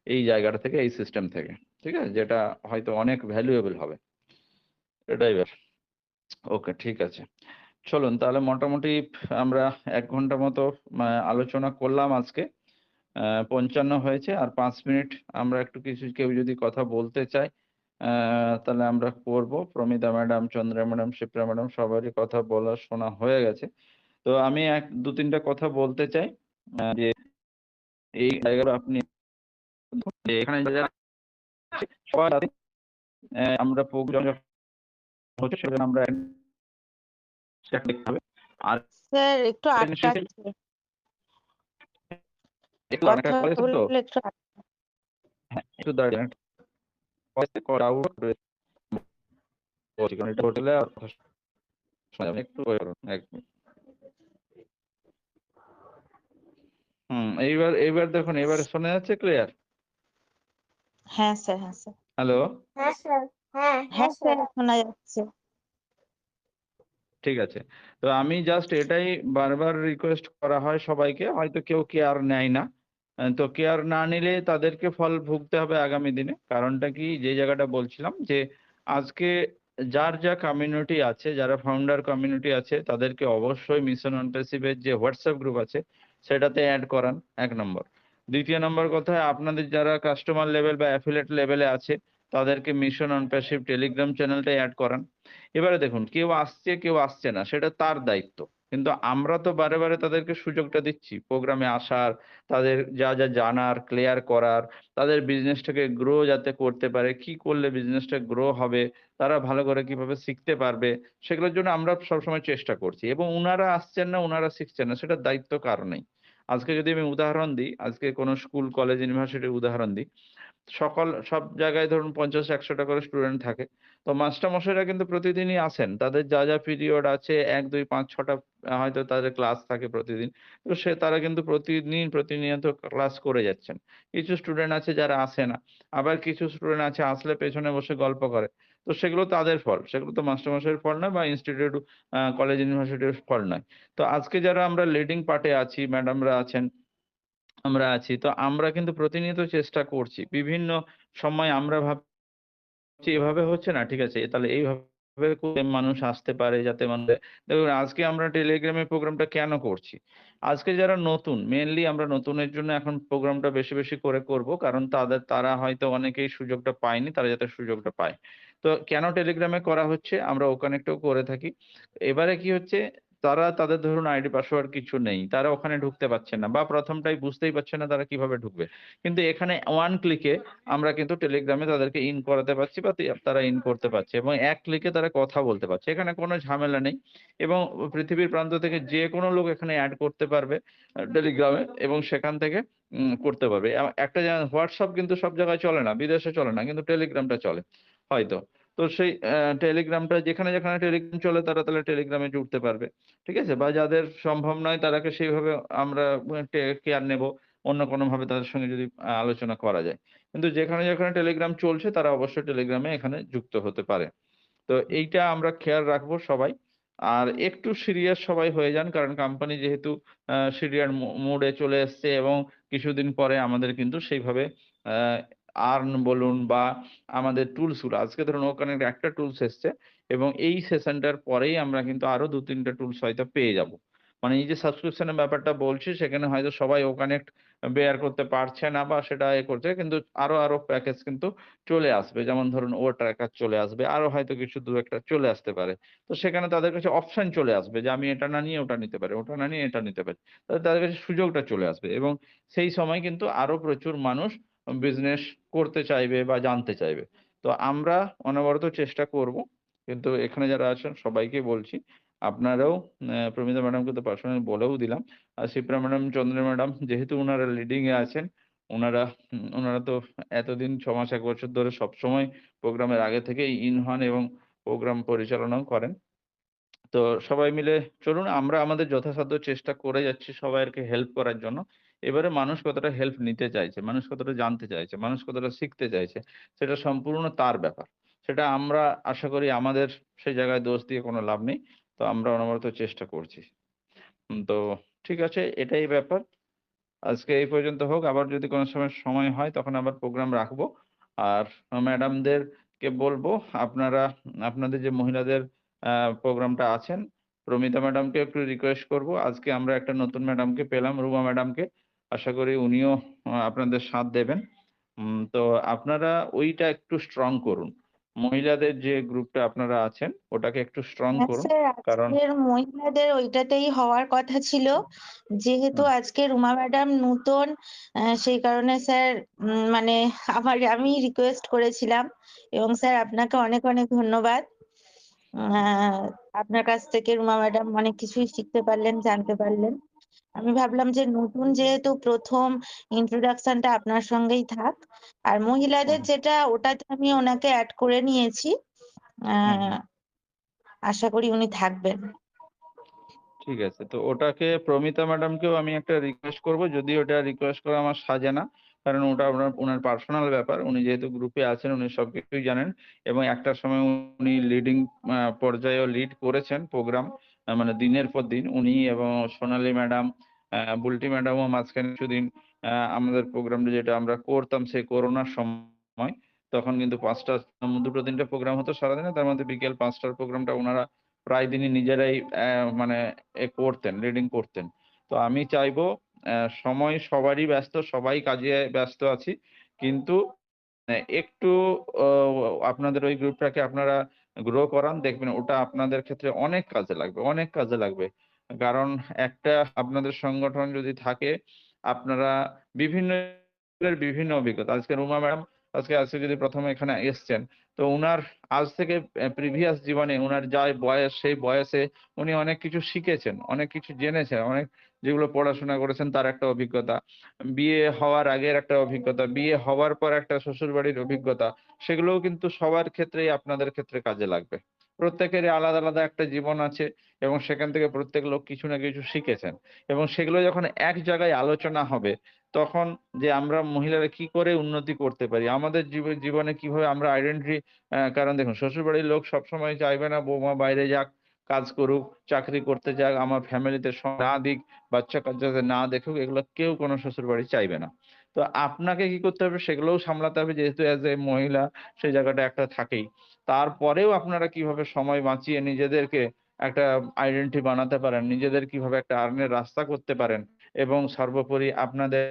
এই জায়গাটা থেকে, এই সিস্টেম থেকে। ঠিক আছে? যেটা হয়তো অনেক ভ্যালুয়েবল হবে। এটাই ব্যাপার। ওকে, ঠিক আছে। চলুন তাহলে মোটামুটি আমরা ১ ঘন্টা মতো আলোচনা করলাম আজকে। ৫৫ হয়েছে আর ৫ মিনিট আমরা একটু কিছু কেউ যদি কথা বলতে চায়, আ তাহলে আমরা করব। Promita madam, Chandra madam, Shipra madam সবারই কথা বলা শোনা হয়ে গেছে। তো আমি ২-৩ টা কথা বলতে চাই। যে এই জায়গাটা আপনি এখানে যারা সবার আগে আমরা প্রোগ্রাম যখন হচ্ছে সেজন্য আমরা দেখতে হবে। আর স্যার একটু শেষে আটকাচ্ছে, একটু কথা অনেকটা করেছেন তো? বললে একটু হ্যাঁ, একটু দাঁড়ান। কয়েকটা ডাউট বলছি কারণ এটা হোটেলে আর কথা শোনা যাবে না। একটু ওয়েট করুন ১ মিনিট। এইবার দেখুন, এবারে শোনা যাচ্ছে ক্লিয়ার? হ্যাঁ স্যার, হ্যাঁ স্যার, হ্যালো? হ্যাঁ স্যার, হ্যাঁ হ্যাঁ হ্যাঁ স্যার। স্যার শোনা যাচ্ছে। ঠিক আছে। তো আমি জাস্ট এটাই বারবার রিকোয়েস্ট করা হয় সবাইকে। হয়তো কেউ কেয়ার নেয় না। তো কেয়ার না নিলে তাদেরকে ফল ভুগতে হবে আগামী দিনে। কারণটা কি? যে জায়গাটা বলছিলাম যে আজকে যার যা কমিউনিটি আছে, যারা ফাউন্ডার কমিউনিটি আছে তাদেরকে অবশ্যই মিশন অনপ্রেসিভ এর যে WhatsApp গ্রুপ আছে সেটাতে এড করান ১ নম্বর। ২য় নম্বর কথা, আপনাদের যারা কাস্টমার লেভেল বা অ্যাফিলিয়েট লেভেলে আছে তাদেরকে মিশন অনপ্রেসিভ টেলিগ্রাম চ্যানেলটায় এড করান। এবারে দেখুন কেউ আসছে, কেউ আসছে না সেটা তার দায়িত্ব। কিন্তু আমরা তো বারে, বারে তাদেরকে সুযোগটা দিচ্ছি প্রোগ্রামে আসার, তাদের যা, যা জানার, ক্লিয়ার করার, তাদের বিজনেসটাকে গ্রো যাতে করতে পারে, কি করলে বিজনেসটা গ্রো হবে, তারা ভালো করে কিভাবে শিখতে পারবে, সেগুলোর জন্য আমরা সবসময় চেষ্টা করছি। এবং উনারা আসছেন না, উনারা শিখছেন না সেটার দায়িত্ব কার নেই। আজকে যদি আমি উদাহরণ দিই, আজকে কোনো স্কুল, কলেজ, ইউনিভার্সিটির উদাহরণ দিই। সব জায়গায় ধরুন ৫০-১০০ টা করে স্টুডেন্ট থাকে। তো মাস্টারমশাইরা কিন্তু প্রতিদিনই আসেন। তাদের যা, যা পিরিয়ড আছে ১, ২, ৫, ৬ টা হয়তো তাদের ক্লাস থাকে প্রতিদিন। তো তারা কিন্তু প্রতিনিয়ত ক্লাস করে যাচ্ছেন। কিছু স্টুডেন্ট আছে যারা আসে না। আবার কিছু স্টুডেন্ট আছে আসলে পেছনে বসে গল্প করে। তো সেগুলো তাদের ফল্ট। সেগুলো তো মাস্টারমশাইয়ের ফল্ট নয় বা ইনস্টিটিউট, কলেজ, ইউনিভার্সিটির ফল্ট নয়। তো আজকে যারা আমরা লিডিং পার্ট এ আছি, ম্যাডামরা আছেন, আমরা আছি। তো আমরা কিন্তু প্রতিনিয়ত চেষ্টা করছি। বিভিন্ন সময় আমরা ভাবছি এভাবে হচ্ছে না, ঠিক আছে। তাহলে এইভাবে করলে মানুষ আসতে পারে যাতে দেখুন আজকে আমরা টেলিগ্রামে প্রোগ্রামটা কেন করছি? আজকে যারা নতুন, মেইনলি আমরা নতুনের জন্য এখন প্রোগ্রামটা বেশি, বেশি করে করব। কারণ তারা হয়তো অনেকেই সুযোগটা পায়নি, তারা যাতে সুযোগটা পায়। তো কেন টেলিগ্রামে করা হচ্ছে? আমরা ওকানেক্টেও করে থাকি। এবারে কি হচ্ছে? তারা তাদের ধরুন আইডি পাসওয়ার্ড কিছু নেই। তারা ওখানে ঢুকতে পারছে না বা ১ম টাই বুঝতেই পারছে না তারা কিভাবে ঢুকবে। কিন্তু এখানে ওয়ান ক্লিকে আমরা কিন্তু টেলিগ্রামে তাদেরকে ইন করাতে পারছি বা তারা ইন করতে পারছে এবং এক ক্লিকে তারা কথা বলতে পারছে। এখানে কোনো ঝামেলা নেই এবং পৃথিবীর প্রান্ত থেকে যেকোনো লোক এখানে এড করতে পারবে টেলিগ্রামে এবং সেখান থেকে করতে পারবে। একটা WhatsApp কিন্তু সব জায়গায় চলে না, বিদেশে চলে না। কিন্তু টেলিগ্রামটা চলে হয়তো। তো সেই টেলিগ্রামটা যেখানে, যেখানে টেলিগ্রাম চলে তারা তাহলে টেলিগ্রামে জুড়তে পারবে। ঠিক আছে? বা যাদের সম্ভব নয় তারাকে সেইভাবে আমরা কেয়ার নেব। অন্য কোনোভাবে তাদের সঙ্গে যদি আলোচনা করা যায়। কিন্তু যেখানে, যেখানে টেলিগ্রাম চলছে তারা অবশ্যই টেলিগ্রামে এখানে যুক্ত হতে পারে। তো এইটা আমরা খেয়াল রাখবো সবাই। আর একটু সিরিয়াস সবাই হয়ে যান। কারণ কোম্পানি যেহেতু সিরিয়াস মোডে চলে এসছে এবং কিছুদিন পরে আমাদের কিন্তু সেইভাবে আ আর্ন বলুন বা আমাদের টুলস গুলো আজকে ধরুন ওখানে একটা টুলস এসছে। এবং এই সেশনটার পরেই আমরা কিন্তু আরো ২-৩ টা টুলস হয়তো পেয়ে যাব। মানে এই যে সাবস্ক্রিপশনের ব্যাপারটা বলছি সেখানে হয়তো সবাই ওখানে বেয়ার করতে পারছে না বা সেটা করছে, কিন্তু আরো প্যাকেজ কিন্তু চলে আসবে। যেমন ধরুন ট্র্যাকার চলে আসবে। আরো হয়তো কিছু ২-১টা চলে আসতে পারে। তো সেখানে তাদের কাছে অপশন চলে আসবে যে আমি এটা না নিয়ে ওটা নিতে পারি, ওটা না নিয়ে এটা নিতে পারি। তাদের কাছে সুযোগটা চলে আসবে এবং সেই সময় কিন্তু আরো প্রচুর মানুষ বিজনেস করতে চাইবে বা জানতে চাইবে। তো আমরা অনবরত চেষ্টা করব। কিন্তু এখানে যারা আছেন সবাইকে বলছি, আপনারাও প্রমিতা ম্যাডামকে তো পার্সোনালি বলেও দিলাম। আর শিপ্রা ম্যাডাম, চন্দ্রা ম্যাডাম যেহেতু উনারা লিডিং এ আছেন, উনারা উনারা তো এতদিন ৬ মাস ১ বছর ধরে সবসময় প্রোগ্রামের আগে থেকেই ইন হন এবং প্রোগ্রাম পরিচালনাও করেন। তো সবাই মিলে চলুন আমরা আমাদের যথাসাধ্য চেষ্টা করে যাচ্ছি সবাইকে হেল্প করার জন্য। এবারে মানুষ কতটা হেল্প নিতে চাইছে, মানুষ কতটা জানতে চাইছে, মানুষ কতটা শিখতে চাইছে, সেটা সম্পূর্ণ তার ব্যাপার। সেটা আমরা আশা করি আমাদের সেই জায়গায় দোষ দিয়ে কোনো লাভ নেই। তো আমরা অনবরত চেষ্টা করছি। তো ঠিক আছে, এটাই ব্যাপার। আজকে এই পর্যন্ত হোক। আবার যদি কোনো সময় হয় তখন আবার প্রোগ্রাম রাখবো। আর ম্যাডামদেরকে বলবো আপনারা আপনাদের যে মহিলাদের আ প্রোগ্রামটা আছেন, প্রমিতা ম্যাডামকে একটু রিকোয়েস্ট করব। আজকে আমরা একটা নতুন ম্যাডামকে পেলাম, রুমা ম্যাডামকে। আশা করি উনিও আপনাদের সাথ দেবেন। তো আপনারা ওইটা একটু স্ট্রং করুন। মহিলাদের যে গ্রুপটা আপনারা আছেন, ওটাকে একটু স্ট্রং হ্যাঁ করুন। স্যার, কারণ আজকের মহিলাদের ওইটাতেই হওয়ার কথা ছিল, যেহেতু হুম, আজকে রুমা ম্যাডাম নতুন, সেই কারণে স্যার মানে আমি রিকোয়েস্ট করেছিলাম, এবং স্যার আপনাকে অনেক অনেক ধন্যবাদ। আহ, আপনার কাছ থেকে রুমা ম্যাডাম অনেক কিছুই শিখতে পারলেন, জানতে পারলেন। আমি ভাবলাম যে নতুন যেহেতু প্রথম ইন্ট্রোডাকশনটা আপনার সঙ্গেই থাক, আর মহিলাদের হুম, যেটা ওটাতে আমি ওনাকে অ্যাড করে নিয়েছি। হুম, হুম। আহ আশা করি উনি থাকবেন। ঠিক আছে। তো ওটাকে প্রমিতা ম্যাডামকেও আমি একটা রিকোয়েস্ট করব। যদিও ওটা রিকোয়েস্ট করা আমার সাজে না। কারণ ওটা উনার পার্সোনাল ব্যাপার। উনি যেহেতু গ্রুপে আছেন উনি সবকিছুই জানেন এবং একটা সময় উনি লিডিং পর্যায়েও লিড করেছেন প্রোগ্রাম। মানে দিনের পর দিন উনি এবং সোনালী ম্যাডাম, বুল্টি ম্যাডামও মাঝখানে কিছুদিন আমাদের প্রোগ্রামটা যেটা আমরা করতাম সেই করোনার সময়, তখন কিন্তু ৫টা ২টো ৩টা প্রোগ্রাম হতো সারাদিনে। তার মধ্যে বিকেল ৫টার প্রোগ্রামটা উনারা প্রায় দিনই নিজেরাই মানে করতেন, লিডিং করতেন। তো আমি চাইবো সময় সবারই ব্যস্ত, সবাই কাজে ব্যস্ত আছি। কিন্তু একটু ও আপনাদের ওই গ্রুপটাকে আপনারা গ্রো করান। দেখবেন ওটা আপনাদের ক্ষেত্রে অনেক কাজে লাগবে, অনেক কাজে লাগবে। কারণ একটা আপনাদের সংগঠন যদি থাকে, আপনারা বিভিন্ন বিভিন্ন অভিজ্ঞতা। আজকে রুমা ম্যাডাম আজকে যদি ১ম এখানে এসছেন, তো উনার আজ থেকে প্রিভিয়াস জীবনে উনার যা বয়স, সেই বয়সে উনি অনেক কিছু শিখেছেন, অনেক কিছু জেনেছেন, অনেক যেগুলো পড়াশোনা করেছেন তার একটা অভিজ্ঞতা। বিয়ে হওয়ার আগের একটা অভিজ্ঞতা, বিয়ে হওয়ার পর একটা শ্বশুরবাড়ির অভিজ্ঞতা, সেগুলোও কিন্তু সবার ক্ষেত্রেই আপনাদের ক্ষেত্রে কাজে লাগবে। প্রত্যেকেরই আলাদা, আলাদা একটা জীবন আছে এবং সেখান থেকে প্রত্যেক লোক কিছু না কিছু শিখেছেন এবং সেগুলো যখন এক জায়গায় আলোচনা হবে, তখন যে আমরা মহিলারা কি করে উন্নতি করতে পারি, আমাদের জীবনে কিভাবে আমরা আইডেন্টিটি কারণ দেখুন শ্বশুরবাড়ির লোক সবসময় চাইবে না বৌমা বাইরে যাক, কাজ করুক, চাকরি করতে যাক, আমার ফ্যামিলিতে না দিক, বাচ্চা-কাচ্চাদের না দেখুক, এগুলো কেউ কোনো শ্বশুরবাড়ি চাইবে না। তো আপনাকে কি করতে হবে সেগুলোও সামলাতে হবে যেহেতু এজ এ মহিলা সেই জায়গাটা একটা থাকেই। তারপরেও আপনারা কিভাবে সময় বাঁচিয়ে নিজেদেরকে একটা আইডেন্টিটি বানাতে পারেন, নিজেদের কিভাবে একটা আর্নের রাস্তা করতে পারেন এবং সর্বোপরি আপনাদের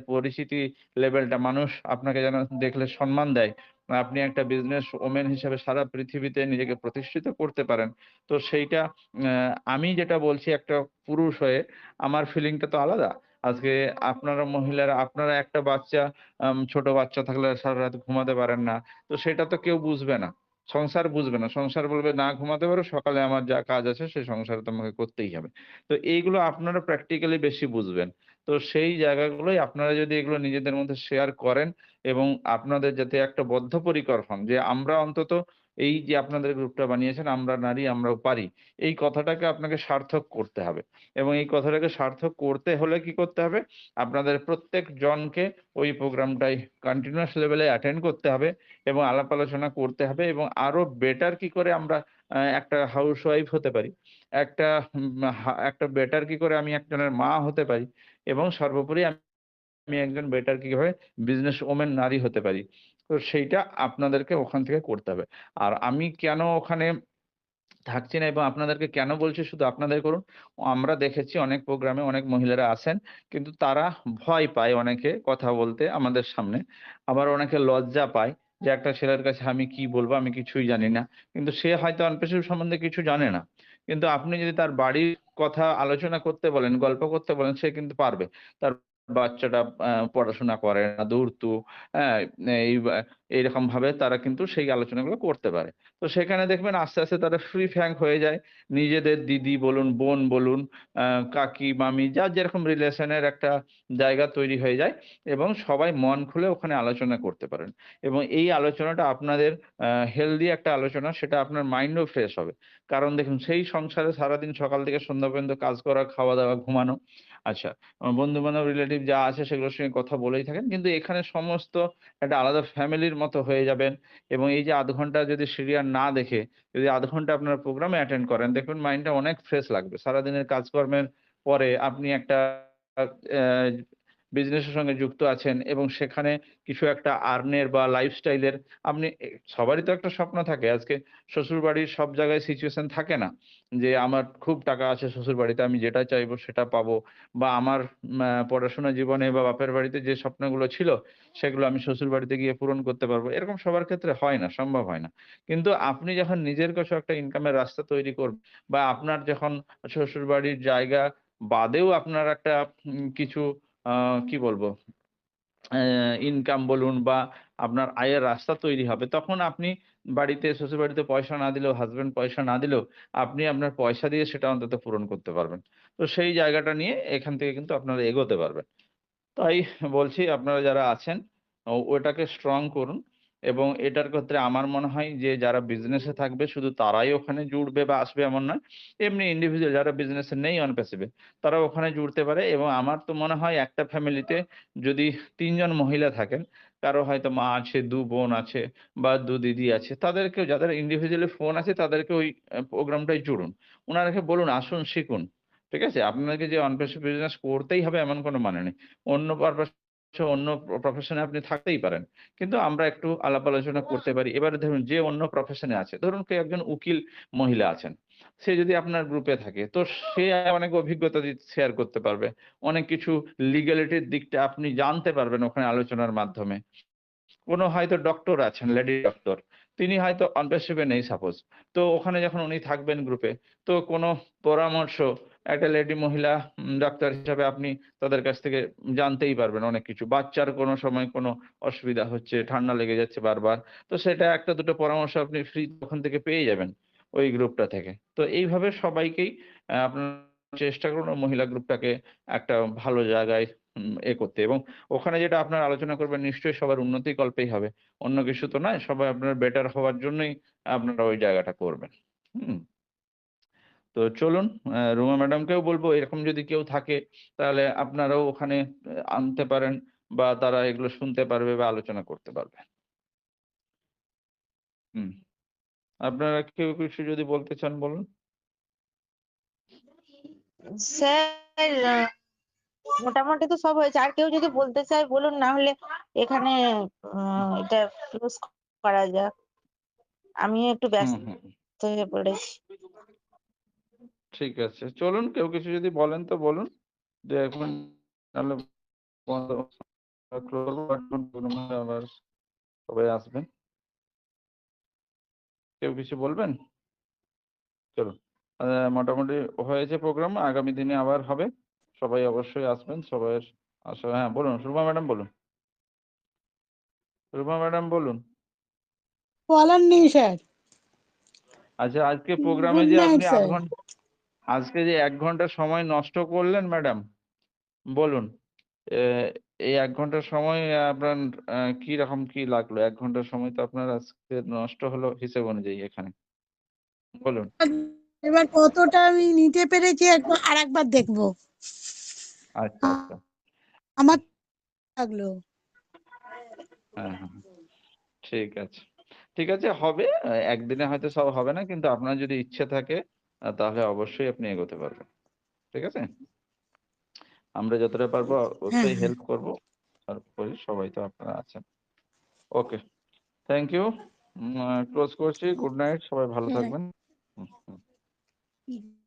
পরিচিতি লেভেলটা মানুষ আপনাকে যেন দেখলে সম্মান দেয়। আপনি একটা বিজনেস ওম্যান হিসেবে সারা পৃথিবীতে নিজেকে প্রতিষ্ঠিত করতে পারেন। তো সেইটা আমি যেটা বলছি একটা পুরুষ হয়ে আমার ফিলিংটা তো আলাদা। আজকে আপনারা মহিলারা আপনারা একটা বাচ্চা ছোট বাচ্চা থাকলে সারারাত ঘুমাতে পারেন না। তো সেটা তো কেউ বুঝবে না। সংসার বুঝবে না। সংসার বলবে, "না ঘুমাতে পারো, সকালে আমার যা কাজ আছে সে সংসারে তোমাকে করতেই হবে।" তো এইগুলো আপনারা প্র্যাকটিক্যালি বেশি বুঝবেন। তো সেই জায়গাগুলোই আপনারা যদি এগুলো নিজেদের মধ্যে শেয়ার করেন এবং আপনাদের যাতে একটা বদ্ধপরিকর হন যে আমরা অন্তত এই যে আপনাদের গ্রুপটা বানিয়েছেন, আমরা নারী আমরাও পারি। এই কথাটাকে আপনাকে সার্থক করতে হবে এবং এই কথাটাকে সার্থক করতে হলে কি করতে হবে? আপনাদের প্রত্যেক জনকে ওই প্রোগ্রামটায় কন্টিনিউয়াস লেভেলে অ্যাটেন্ড করতে হবে এবং আলাপ আলোচনা করতে হবে এবং আরো বেটার কি করে আমরা একটা হাউসওয়াইফ হতে পারি। একটা একটা বেটার কি করে আমি একজনের মা হতে পারি এবং সর্বোপরি আমি একজন বেটার কিভাবে বিজনেস ওম্যান নারী হতে পারি। তো সেইটা আপনাদেরকে ওখান থেকে করতে হবে। আর আমি কেন ওখানে থাকছি না এবং আপনাদেরকে কেন বলছি শুধু আপনাদের করুন। আমরা দেখেছি অনেক প্রোগ্রামে অনেক মহিলারা আসেন, কিন্তু তারা ভয় পায় অনেকে কথা বলতে আমাদের সামনে। আবার অনেকে লজ্জা পায় যে একটা ছেলের কাছে আমি কি বলবো? আমি কিছুই জানি না। কিন্তু সে হয়তো অনপ্যাসিভ সম্বন্ধে কিছু জানে না। কিন্তু আপনি যদি তার বাড়ির কথা আলোচনা করতে বলেন, গল্প করতে বলেন, সে কিন্তু পারবে। তার বাচ্চাটা পড়াশোনা করে না, ধূর্ত, হ্যাঁ? এই এইরকমভাবে তারা কিন্তু সেই আলোচনাগুলো করতে পারে। তো সেখানে দেখবেন আস্তে, আস্তে তারা ফ্রি ফ্র্যাঙ্ক হয়ে যায়। নিজেদের দিদি বলুন, বোন বলুন, আ কাকি, মামি যার যেরকম রিলেশন এর একটা জায়গা তৈরি হয়ে যায় এবং সবাই মন খুলে ওখানে আলোচনা করতে পারেন। এবং এই আলোচনাটা আপনাদের হেলথি একটা আলোচনা, সেটা আপনার মাইন্ডও ফ্রেশ হবে। কারণ দেখুন সেই সংসারে সারাদিন সকাল থেকে সন্ধ্যা পর্যন্ত কাজ করা, খাওয়া-দাওয়া, ঘুমানো। আচ্ছা, বন্ধু-বান্ধব, রিলেটিভ যা আছে সেগুলোর সঙ্গে কথা বলেই থাকেন। কিন্তু এখানে সমস্ত একটা আলাদা ফ্যামিলির মতো হয়ে যাবেন এবং এই যে ০.৫ ঘন্টা যদি সিরিয়াল না দেখে যদি ০.৫ ঘন্টা আপনারা প্রোগ্রামে অ্যাটেন্ড করেন, দেখবেন মাইন্ডটা অনেক ফ্রেশ লাগবে। সারাদিনের কাজকর্মের পরে আপনি একটা অ্যা বিজনেসের সঙ্গে যুক্ত আছেন এবং সেখানে কিছু একটা আর্নের বা লাইফস্টাইল এর আপনি সবারই তো একটা স্বপ্ন থাকে। আজকে শ্বশুরবাড়ির সব জায়গায় সিচুয়েশন থাকে না যে আমার খুব টাকা আছে শ্বশুরবাড়িতে, আমি যেটা চাইবো সেটা পাবো বা আমার পড়াশোনা জীবনে বা বাপের বাড়িতে যে স্বপ্নগুলো ছিল সেগুলো আমি শ্বশুরবাড়িতে গিয়ে পূরণ করতে পারবো। এরকম সবার ক্ষেত্রে হয় না, সম্ভব হয় না। কিন্তু আপনি যখন নিজের কিছু একটা ইনকামের রাস্তা তৈরি করবেন বা আপনার যখন শ্বশুরবাড়ির জায়গা বাদেও আপনার একটা কিছু আ কি বলবো? ইনকাম বলুন বা আপনার আয়ের রাস্তা তৈরি হবে। তখন আপনি বাড়িতে শ্বশুরবাড়িতে পয়সা না দিলেও, হাসব্যান্ড পয়সা না দিলেও, আপনি আপনার পয়সা দিয়ে সেটা অন্তত পূরণ করতে পারবেন। তো সেই জায়গাটা নিয়ে এখান থেকে কিন্তু আপনারা এগোতে পারবেন। তাই বলছি আপনারা যারা আছেন ওটাকে স্ট্রং করুন এবং এটার ক্ষেত্রে আমার মনে হয় যে যারা বিজনেসে থাকবে শুধু তারাই ওখানে জুড়বে বা আসবে এমন নয়। এমনি ইন্ডিভিজুয়াল যারা বিজনেসে নেই অন প্যাসিভ এ তারা ওখানে জুড়তে পারে এবং আমার তো মনে হয় একটা ফ্যামিলিতে যদি ৩ জন মহিলা থাকেন, কারো হয়তো মা আছে, ২ বোন আছে বা ২ দিদি আছে। তাদেরকেও যাদের ইন্ডিভিজুয়ালি ফোন আছে তাদেরকে ওই প্রোগ্রামটায় জুড়ুন। উনাদেরকে বলুন আসুন শিখুন। ঠিক আছে? আপনাকে যে অন প্যাসিভ বিজনেস করতেই হবে এমন কোনো মানে নেই। অন্য পারপাস অন্য প্রফেশন এ আপনি থাকতেই পারেন। কিন্তু আমরা একটু আলাপ আলোচনা করতে পারি। এবারে ধরুন যে অন্য প্রফেশন এ আছে, ধরুন কেউ একজন উকিল মহিলা আছেন। সে যদি আপনার গ্রুপে থাকে তো সে অনেক অভিজ্ঞতা শেয়ার করতে পারবে। অনেক কিছু লিগ্যালিটির দিকটা আপনি জানতে পারবেন ওখানে আলোচনার মাধ্যমে। কোনো হয়তো ডক্টর আছেন, লেডি ডক্টর। তিনি হয়তো অনপ্যাসিভ এ নেই সাপোজ। তো ওখানে যখন উনি থাকবেন গ্রুপে, তো কোনো পরামর্শ একটা লেডি মহিলা ডাক্তার হিসাবে আপনি তাদের কাছ থেকে জানতেই পারবেন অনেক কিছু। বাচ্চার কোনো সময় কোনো অসুবিধা হচ্ছে, ঠান্ডা লেগে যাচ্ছে বারবার। তো সেটা ১ টা ২ টো পরামর্শ আপনি ফ্রি ওখান থেকে পেয়ে যাবেন ওই গ্রুপটা থেকে। তো এইভাবে সবাইকেই আপনারা চেষ্টা করুন ওই মহিলা গ্রুপটাকে একটা ভালো জায়গায় করতে এবং ওখানে যেটা আপনারা আলোচনা করবেন নিশ্চয়ই সবার উন্নতিকল্পেই হবে। অন্য কিছু তো নয়। সবাই আপনার বেটার হওয়ার জন্যই আপনারা ওই জায়গাটা করবেন। হুম? তো চলুন রুমা ম্যাডামকেও বলব এরকম যদি কেউ থাকে তাহলে আপনারাও ওখানে আনতে পারেন বা তারা এগুলো শুনতে পারবে বা আলোচনা করতে পারবে। হুম। আপনারা কেউ কিছু যদি বলতে চান বলুন। স্যার মোটামুটি তো সব হয়েছে। আর কেউ যদি বলতে চায় বলুন, না হলে এখানে এটা ক্লোজ করা যাক। আমিও একটু হুম, ব্যস্ত হুম। হয়ে পড়েছি। ঠিক আছে। চলুন কেউ কিছু যদি বলেন তো বলুন। ২-১ মিনিট তাহলে বন্ধ করব। আবার সবাই আসবেন। কেউ কিছু বলবেন? চলুন। আ মোটামুটি হয়েছে প্রোগ্রাম। আগামী দিনে আবার হবে। সবাই অবশ্যই আসবেন। সবাইয়ের হ্যাঁ, বলুন। রুমা ম্যাডাম বলুন। রুমা ম্যাডাম বলুন। বলার নেই স্যার। আচ্ছা আজকে প্রোগ্রামে গুড যে নাইট আপনি স্যার। আজকে যে ১ ঘন্টা সময় নষ্ট করলেন ম্যাডাম, বলুন। এ এই ১ ঘন্টা সময় আপনার কিরকম কি লাগলো? ১ ঘন্টা সময় তো আপনার আজকে নষ্ট হলো হিসেব অনুযায়ী এখানে। বলুন। এবার কতটা আমি নিতে পেরেছি আরেকবার দেখবো। আচ্ছা, আচ্ছা। আমার লাগলো। হ্যাঁ, হ্যাঁ। ঠিক আছে। ঠিক আছে হবে। একদিনে হয়তো সব হবে না। কিন্তু আপনার যদি ইচ্ছে থাকে তাহলে অবশ্যই আপনি এগোতে পারবেন। ঠিক আছে? আমরা যতটা পারবো হ্যাঁ অবশ্যই হ্যাঁ। হেল্প করব। করি সবাই তো আপনারা আছেন। ওকে। Thank you. ক্লোজ করছি। Good night. সবাই ভালো হ্যাঁ। থাকবেন। হুম, হুম।